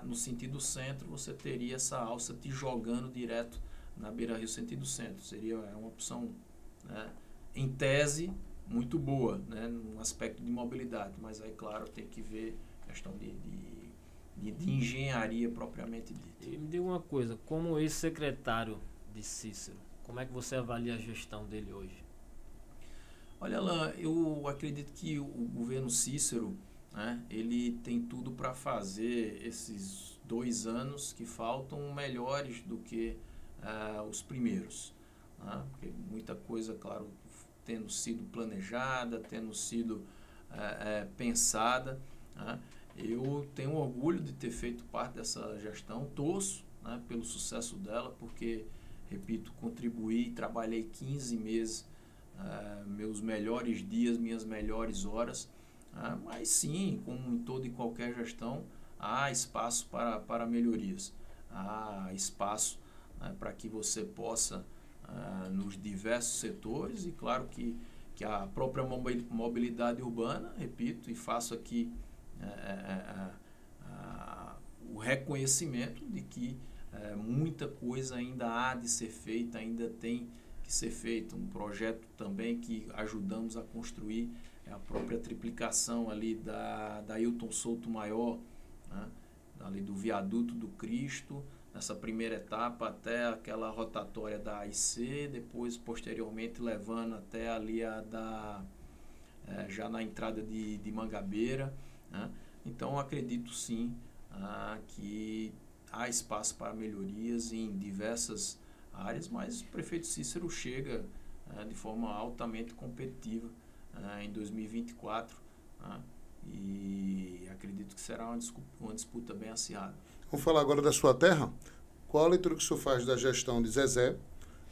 No sentido centro, você teria essa alça te jogando direto na Beira Rio sentido centro. Seria uma opção, né, em tese, muito boa, né, no aspecto de mobilidade, mas aí, claro, tem que ver questão de engenharia propriamente dita. E me diga uma coisa, como ex-secretário de Cícero, como é que você avalia a gestão dele hoje? Olha, Alain, eu acredito que o governo Cícero, né, ele tem tudo para fazer esses 2 anos que faltam melhores do que os primeiros, né? Porque muita coisa, claro, tendo sido planejada, tendo sido pensada, né? Eu tenho orgulho de ter feito parte dessa gestão, torço, né, pelo sucesso dela, porque, repito, contribuí, trabalhei 15 meses, meus melhores dias, minhas melhores horas, mas sim, como em toda e qualquer gestão, há espaço para melhorias, há espaço, né, para que você possa, nos diversos setores, e claro que a própria mobilidade urbana, repito, e faço aqui o reconhecimento de que muita coisa ainda há de ser feita, ainda tem que ser feito. Um projeto também que ajudamos a construir é a própria triplicação ali da Hilton Souto Maior, né? Ali do viaduto do Cristo, nessa primeira etapa até aquela rotatória da AIC, depois posteriormente levando até ali já na entrada de Mangabeira, né? Então acredito sim que há espaço para melhorias em diversas áreas, mas o prefeito Cícero chega de forma altamente competitiva em 2024, e acredito que será uma disputa bem acirrada. Vamos falar agora da sua terra. Qual a leitura que o senhor faz da gestão de Zezé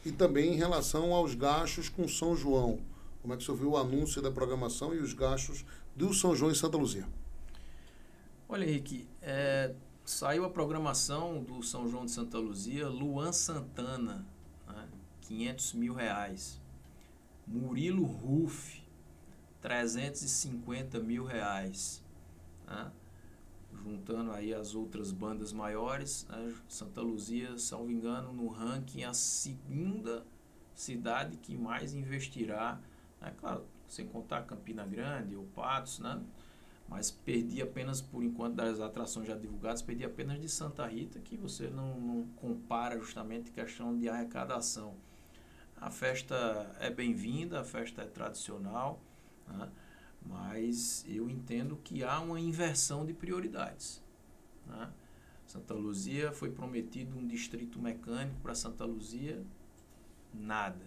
e também em relação aos gastos com São João? Como é que o senhor viu o anúncio da programação e os gastos do São João em Santa Luzia? Olha, Henrique, saiu a programação do São João de Santa Luzia, Luan Santana, né, R$500 mil. Murilo Ruff, R$350 mil. Né? Juntando aí as outras bandas maiores, né? Santa Luzia, salvo engano, no ranking é a segunda cidade que mais investirá, né? Claro, sem contar Campina Grande ou Patos, né? Mas perdi apenas, por enquanto, das atrações já divulgadas, perdi apenas de Santa Rita, que você não compara justamente questão de arrecadação. A festa é bem-vinda, a festa é tradicional, né? Mas eu entendo que há uma inversão de prioridades, né? Santa Luzia foi prometido um distrito mecânico para Santa Luzia, nada,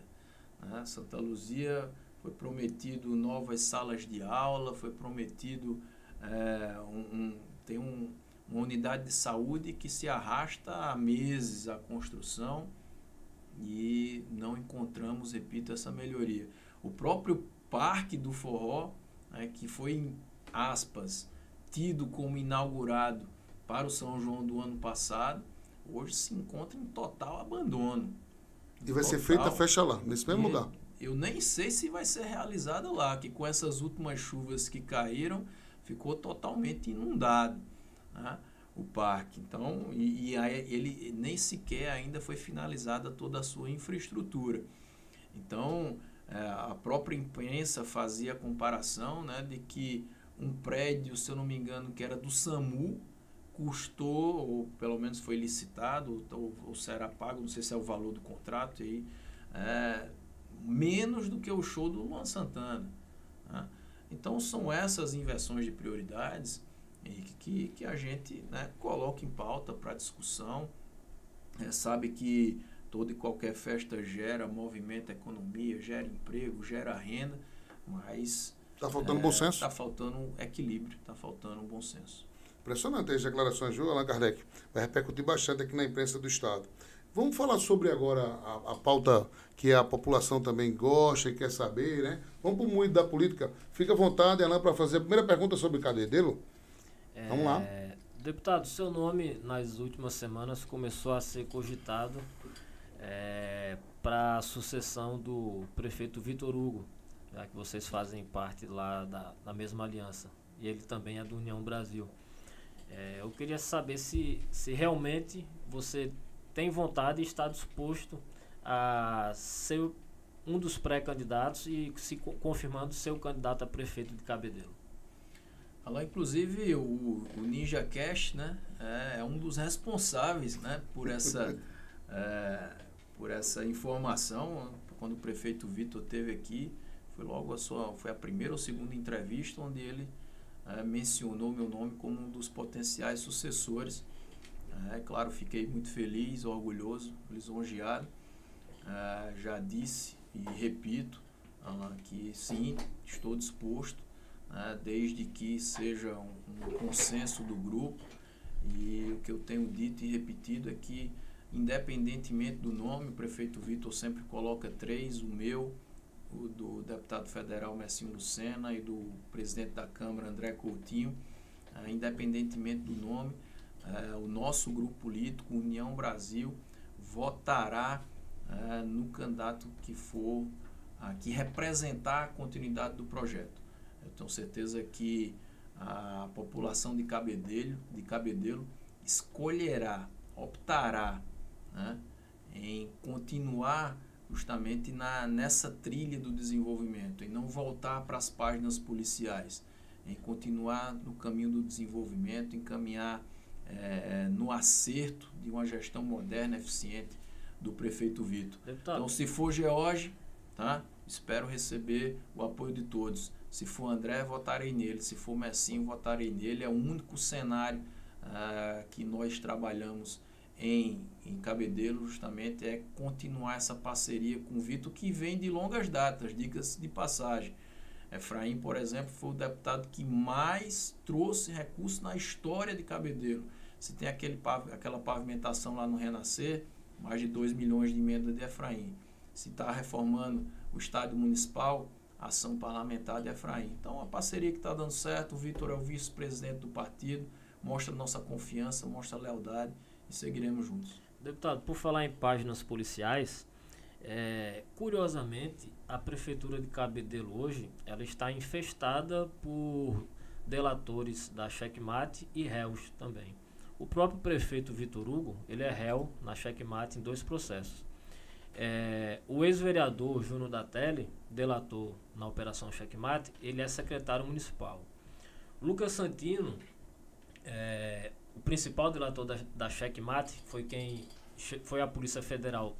né? Santa Luzia foi prometido novas salas de aula, foi prometido uma unidade de saúde que se arrasta há meses a construção e não encontramos, repito, essa melhoria. O próprio Parque do Forró, né, que foi, em aspas, tido como inaugurado para o São João do ano passado, hoje se encontra em total abandono. E vai ser feita a festa lá, nesse mesmo lugar. Eu nem sei se vai ser realizada lá, que com essas últimas chuvas que caíram, ficou totalmente inundado, né, o parque. Então, ele nem sequer ainda foi finalizada toda a sua infraestrutura. Então, a própria imprensa fazia a comparação, né, de que um prédio, se eu não me engano, que era do SAMU, custou, ou pelo menos foi licitado, ou será pago, não sei se é o valor do contrato, menos do que o show do Luan Santana, né? Então são essas inversões de prioridades que a gente, né, coloca em pauta para discussão. Sabe que toda e qualquer festa gera movimento, economia, gera emprego, gera renda, mas está faltando bom senso? Está faltando equilíbrio, está faltando bom senso. Impressionante as declarações, viu, Allan Kardec? Vai repercutir bastante aqui na imprensa do Estado. Vamos falar sobre agora a pauta que a população também gosta e quer saber, né? Vamos para o moído da política. Fica à vontade, Allan, para fazer a primeira pergunta sobre Cabedelo. Vamos lá. Deputado, seu nome nas últimas semanas começou a ser cogitado para a sucessão do prefeito Vitor Hugo, já que vocês fazem parte lá da mesma aliança. E ele também é do União Brasil. Eu queria saber se realmente você tem vontade e está disposto a ser um dos pré-candidatos e se confirmando ser o candidato a prefeito de Cabedelo. Lá, inclusive, o Ninja Cash, né, é um dos responsáveis, né, por essa informação. Quando o prefeito Vitor esteve aqui, foi a primeira ou segunda entrevista onde ele mencionou meu nome como um dos potenciais sucessores. Claro, fiquei muito feliz, orgulhoso, lisonjeado. Já disse e repito que sim, estou disposto, desde que seja um consenso do grupo. E o que eu tenho dito e repetido é que, independentemente do nome, o prefeito Vitor sempre coloca três: o meu, o do deputado federal Messinho Lucena e do presidente da Câmara André Coutinho. Independentemente do nome, o nosso grupo político, União Brasil, votará no candidato que for, que representar a continuidade do projeto. Eu tenho certeza que a população de Cabedelo escolherá, optará, né, em continuar justamente nessa trilha do desenvolvimento, em não voltar para as páginas policiais, em continuar no caminho do desenvolvimento, em caminhar no acerto de uma gestão moderna, eficiente do prefeito Vitor. Deputado. Então, se for George, tá? Espero receber o apoio de todos. Se for André, votarei nele. Se for Messinho, votarei nele. É o único cenário que nós trabalhamos em Cabedelo, justamente, é continuar essa parceria com o Vitor, que vem de longas datas, diga-se de passagem. Efraim, por exemplo, foi o deputado que mais trouxe recursos na história de Cabedelo. Se tem aquela pavimentação lá no Renascer, mais de 2 milhões de emenda de Efraim. Se está reformando o estádio municipal, ação parlamentar de Efraim. Então, a parceria que está dando certo, o Vitor é o vice-presidente do partido, mostra nossa confiança, mostra lealdade e seguiremos juntos. Deputado, por falar em páginas policiais, curiosamente, a Prefeitura de Cabedelo hoje, ela está infestada por delatores da Checkmate e réus também. O próprio prefeito Vitor Hugo, ele é réu na Checkmate em 2 processos. O ex-vereador Júnior Datelli, delator na Operação Checkmate, ele é secretário municipal. Lucas Santino, o principal delator da Checkmate, foi a Polícia Federal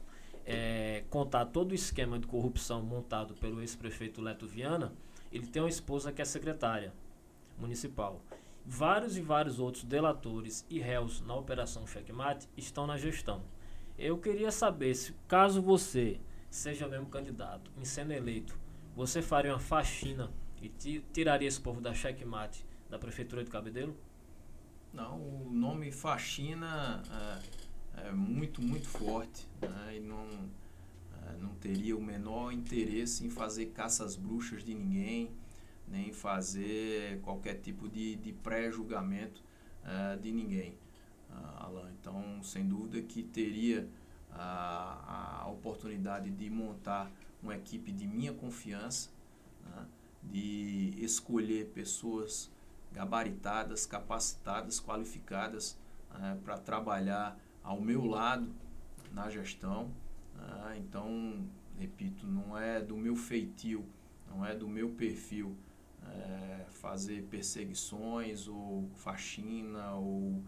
contar todo o esquema de corrupção montado pelo ex-prefeito Leto Viana. Ele tem uma esposa que é secretária municipal. Vários e vários outros delatores e réus na Operação Checkmate estão na gestão. Eu queria saber se, caso você seja mesmo candidato, em sendo eleito, você faria uma faxina e tiraria esse povo da Checkmate da Prefeitura de Cabedelo? Não, o nome faxina é muito, muito forte, né? E não teria o menor interesse em fazer caça às bruxas de ninguém, nem fazer qualquer tipo de pré-julgamento de ninguém, Alan. Então, sem dúvida que teria a oportunidade de montar uma equipe de minha confiança, né? De escolher pessoas gabaritadas, capacitadas, qualificadas para trabalhar ao meu lado na gestão. Então, repito, não é do meu feitio, não é do meu perfil fazer perseguições ou faxina ou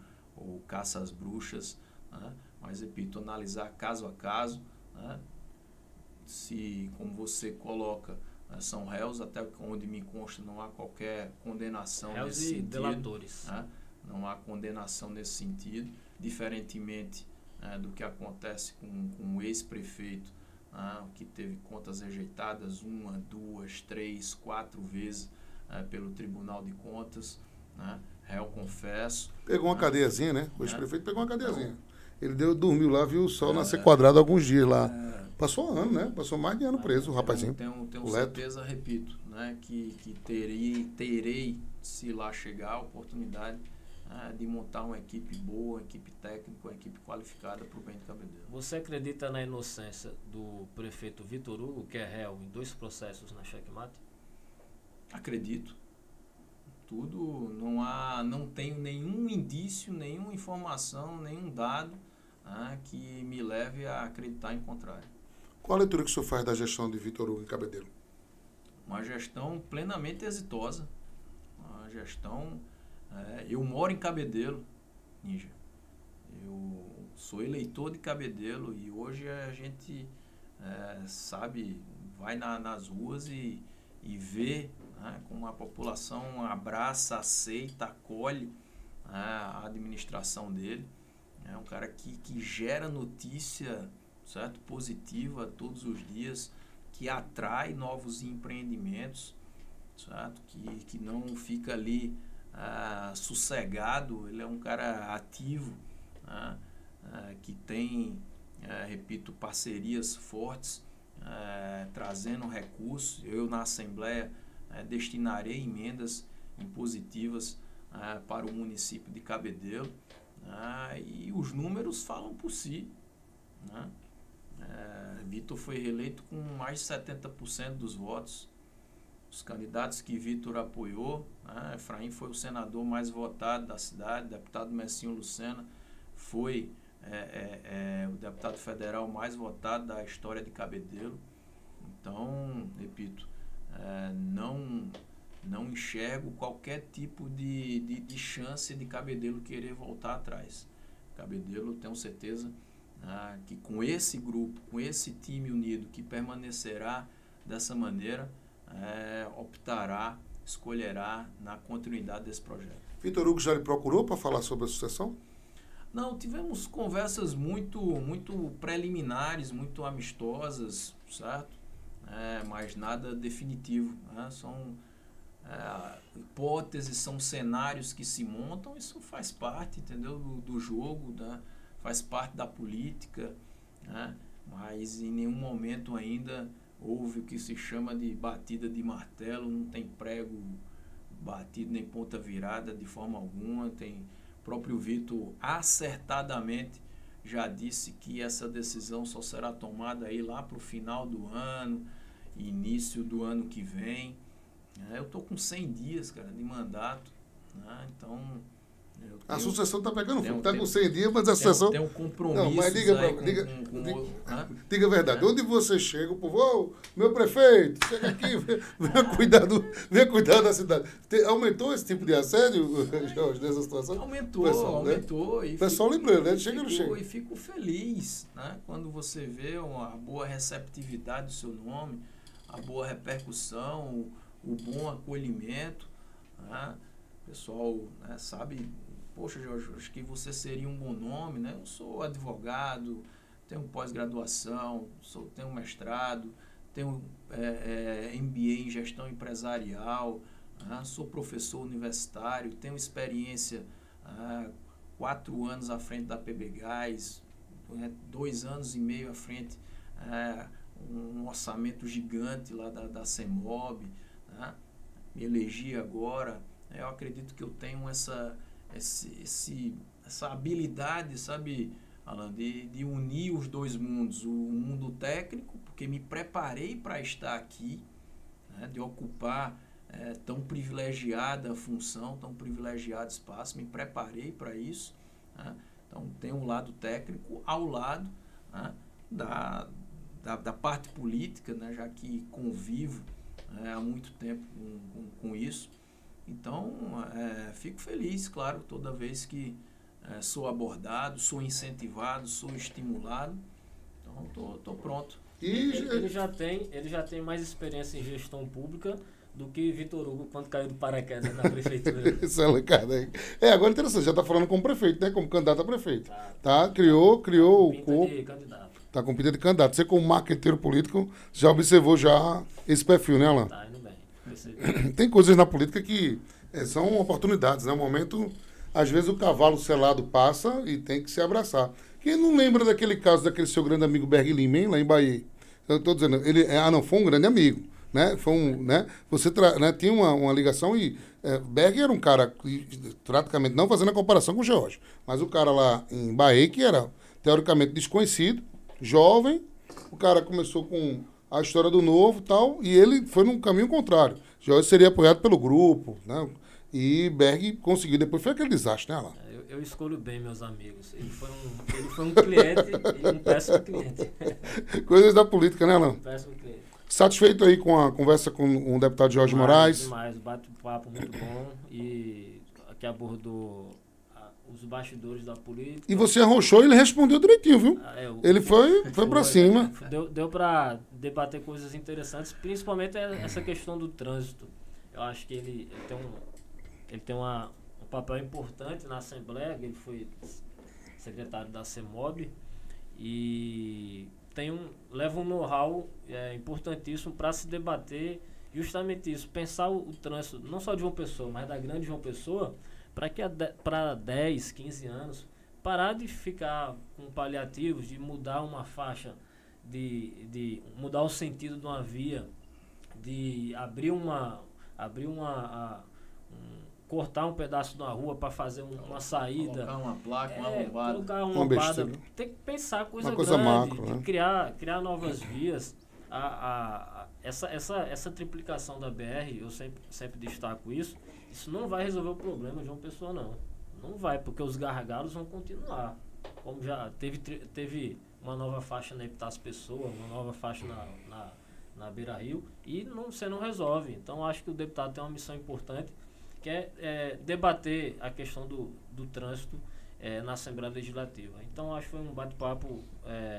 caça às bruxas, né? Mas, repito, analisar caso a caso, né? Se, como você coloca, são réus, até onde me consta não há qualquer condenação réus nesse sentido. Delatores. Né? Não há condenação nesse sentido, diferentemente do que acontece com o ex-prefeito, que teve contas rejeitadas 1, 2, 3, 4 vezes pelo Tribunal de Contas, né? Réu confesso. Pegou uma cadeiazinha, né? O ex-prefeito pegou uma cadeiazinha. Ele dormiu lá, viu o sol nascer quadrado alguns dias lá. Passou ano, né? Passou mais de ano preso, o rapazinho. Tenho certeza, repito, né? Que terei, se lá chegar, a oportunidade de montar uma equipe boa, uma equipe técnica, uma equipe qualificada para o bem de Cabedelo. Você acredita na inocência do prefeito Vitor Hugo, que é réu em 2 processos na Checkmate? Acredito. Tudo, não tenho nenhum indício, nenhuma informação, nenhum dado que me leve a acreditar em contrário. Qual a leitura que o senhor faz da gestão de Vitor Hugo em Cabedelo? Uma gestão plenamente exitosa. Uma gestão... eu moro em Cabedelo, Ninja. Eu sou eleitor de Cabedelo e hoje a gente vai nas ruas e vê como a população abraça, aceita, acolhe a administração dele. É um cara que gera notícia, certo, positiva todos os dias, que atrai novos empreendimentos, certo, que não fica ali sossegado. Ele é um cara ativo, que tem, repito, parcerias fortes, trazendo recursos. Eu, na Assembleia, destinarei emendas impositivas para o município de Cabedelo, e os números falam por si, né? Vitor foi reeleito com mais de 70% dos votos. Os candidatos que Vitor apoiou, Efraim foi o senador mais votado da cidade, deputado Messinho Lucena foi o deputado federal mais votado da história de Cabedelo. Então, repito, não enxergo qualquer tipo de chance de Cabedelo querer voltar atrás. Cabedelo, tenho certeza que com esse grupo, com esse time unido que permanecerá dessa maneira, escolherá na continuidade desse projeto. Vitor Hugo já lhe procurou para falar sobre a sucessão? Não, tivemos conversas muito preliminares, muito amistosas, certo? Mas nada definitivo, né? São hipóteses, são cenários que se montam, isso faz parte, entendeu, do jogo, né? Faz parte da política, né? Mas em nenhum momento ainda houve o que se chama de batida de martelo, não tem prego batido nem ponta virada de forma alguma. Tem próprio Vitor acertadamente já disse que essa decisão só será tomada aí lá para o final do ano, início do ano que vem. Eu estou com 100 dias, cara, de mandato, né? Então a sucessão está pegando fogo, está com 100 dias, mas a sucessão... Tem um compromisso. Não, mas diga a verdade, onde você chega, o povo, meu prefeito, chega aqui, venha cuidar da cidade. Aumentou esse tipo de assédio, Jorge, nessa situação? Aumentou, né? O pessoal lembrou, né? Chega ou não chega? E fico feliz, né? Quando você vê a boa receptividade do seu nome, a boa repercussão, o bom acolhimento, né? O pessoal, né, sabe, poxa, Jorge, acho que você seria um bom nome, né? Eu sou advogado, tenho pós-graduação, tenho mestrado, tenho MBA em gestão empresarial, né? Sou professor universitário, tenho experiência 4 anos à frente da PBGás, 2 anos e meio à frente, um orçamento gigante lá da CEMOB, né? Me elegi agora. Eu acredito que eu tenho essa habilidade, sabe, Alan, de unir os dois mundos, o mundo técnico, porque me preparei para estar aqui, né, de ocupar tão privilegiada função, tão privilegiado espaço, me preparei para isso, né? Então tem um lado técnico ao lado, né, da parte política, né, já que convivo há muito tempo com isso. Então, fico feliz, claro, toda vez que sou abordado, sou incentivado, sou estimulado. Então, estou pronto. Ele já tem mais experiência em gestão pública do que Vitor Hugo quando caiu do paraquedas na prefeitura. Isso é lecado aí. Agora interessante, já está falando como prefeito, né? Como candidato a prefeito. Tá? Criou o corpo. Está com pinta de candidato. Você, como marqueteiro político, já observou já esse perfil, né, Alan? Tá indo bem. Tem coisas na política que são oportunidades, né? Um momento, às vezes o cavalo selado passa e tem que se abraçar. Quem não lembra daquele caso daquele seu grande amigo Berg Lima, hein, lá em Bahia? Eu estou dizendo, ele foi um grande amigo, né? Você tinha uma ligação e Berg era um cara, praticamente, não fazendo a comparação com o Jorge, mas o cara lá em Bahia, que era teoricamente desconhecido, jovem, o cara começou com a história do Novo e tal, e ele foi num caminho contrário. Jorge seria apoiado pelo grupo, né? E Berg conseguiu. Depois foi aquele desastre, né, Alan? Eu escolho bem meus amigos. Ele foi um cliente e um péssimo cliente. Coisas da política, né, Alan? Um péssimo cliente. Satisfeito aí com a conversa com o deputado Jorge Moraes? Demais, bate-papo muito bom e que abordou os bastidores da política. E você arrochou e ele respondeu direitinho, viu? Ele foi pra cima. Deu para debater coisas interessantes, principalmente essa questão do trânsito. Eu acho que ele tem um papel importante na Assembleia, ele foi secretário da CEMOB e leva um know-how importantíssimo para se debater justamente isso, pensar o trânsito, não só de João Pessoa, mas da grande João Pessoa, para que para 10, 15 anos, parar de ficar com paliativos, de mudar uma faixa, de mudar o sentido de uma via, de cortar um pedaço de uma rua para fazer uma saída. Colocar uma placa, uma lombada. Colocar uma lombada. Tem que pensar coisa grande, macro, de né? criar novas vias. Essa triplicação da BR, eu sempre destaco isso não vai resolver o problema de uma pessoa, não. Não vai, porque os gargalos vão continuar. Como já teve uma nova faixa na Epitácio Pessoa, uma nova faixa na Beira Rio, e você não resolve. Então, acho que o deputado tem uma missão importante, que é debater a questão do trânsito na Assembleia Legislativa. Então, acho que foi um bate-papo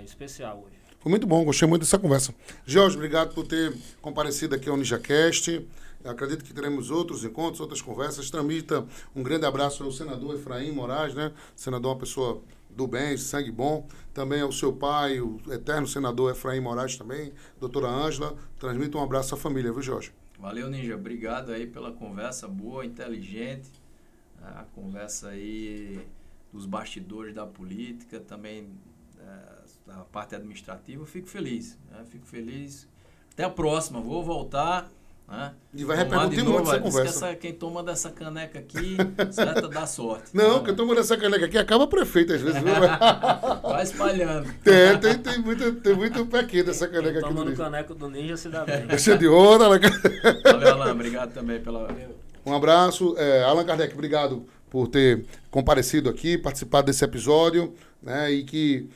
especial hoje. Foi muito bom, gostei muito dessa conversa. Jorge, obrigado por ter comparecido aqui ao NinjaCast. Acredito que teremos outros encontros, outras conversas. Transmita um grande abraço ao senador Efraim Moraes, né? Senador, uma pessoa do bem, sangue bom. Também ao seu pai, o eterno senador Efraim Moraes também, doutora Ângela. Transmita um abraço à família, viu, Jorge? Valeu, Ninja. Obrigado aí pela conversa boa, inteligente. A conversa aí dos bastidores da política, também da parte administrativa. Fico feliz, né? Fico feliz. Até a próxima. Vou voltar... E vai repercutir muito essa conversa. Quem toma dessa caneca aqui, certo, dá sorte. Não, quem toma dessa caneca aqui acaba prefeito às vezes, viu? Vai espalhando. Tem muito pé aqui dessa caneca aqui. Tomando caneco do Ninja se dá bem. Deixa de ouro. Valeu, Alan. Obrigado também pela... Um abraço. Allan Kardec, obrigado por ter comparecido aqui, participado desse episódio, né? E que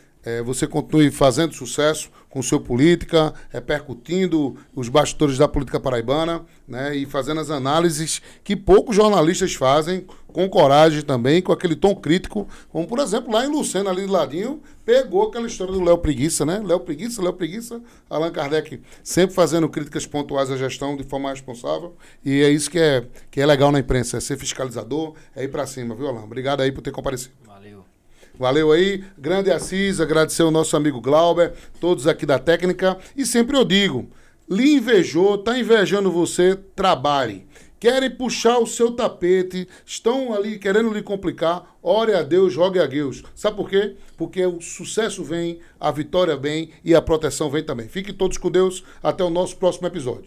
você continue fazendo sucesso com sua política, repercutindo os bastidores da política paraibana, né, e fazendo as análises que poucos jornalistas fazem, com coragem também, com aquele tom crítico, como por exemplo lá em Lucena, ali do ladinho, pegou aquela história do Léo Preguiça, né? Léo Preguiça, Allan Kardec sempre fazendo críticas pontuais à gestão de forma responsável, e é isso que é legal na imprensa, é ser fiscalizador, é ir pra cima, viu, Allan? Obrigado aí por ter comparecido. Valeu aí, grande Assis, agradecer ao nosso amigo Glauber, todos aqui da técnica, e sempre eu digo, lhe invejou, tá invejando você, trabalhe. Querem puxar o seu tapete, estão ali querendo lhe complicar, ore a Deus, rogue a Deus. Sabe por quê? Porque o sucesso vem, a vitória vem e a proteção vem também. Fiquem todos com Deus, até o nosso próximo episódio.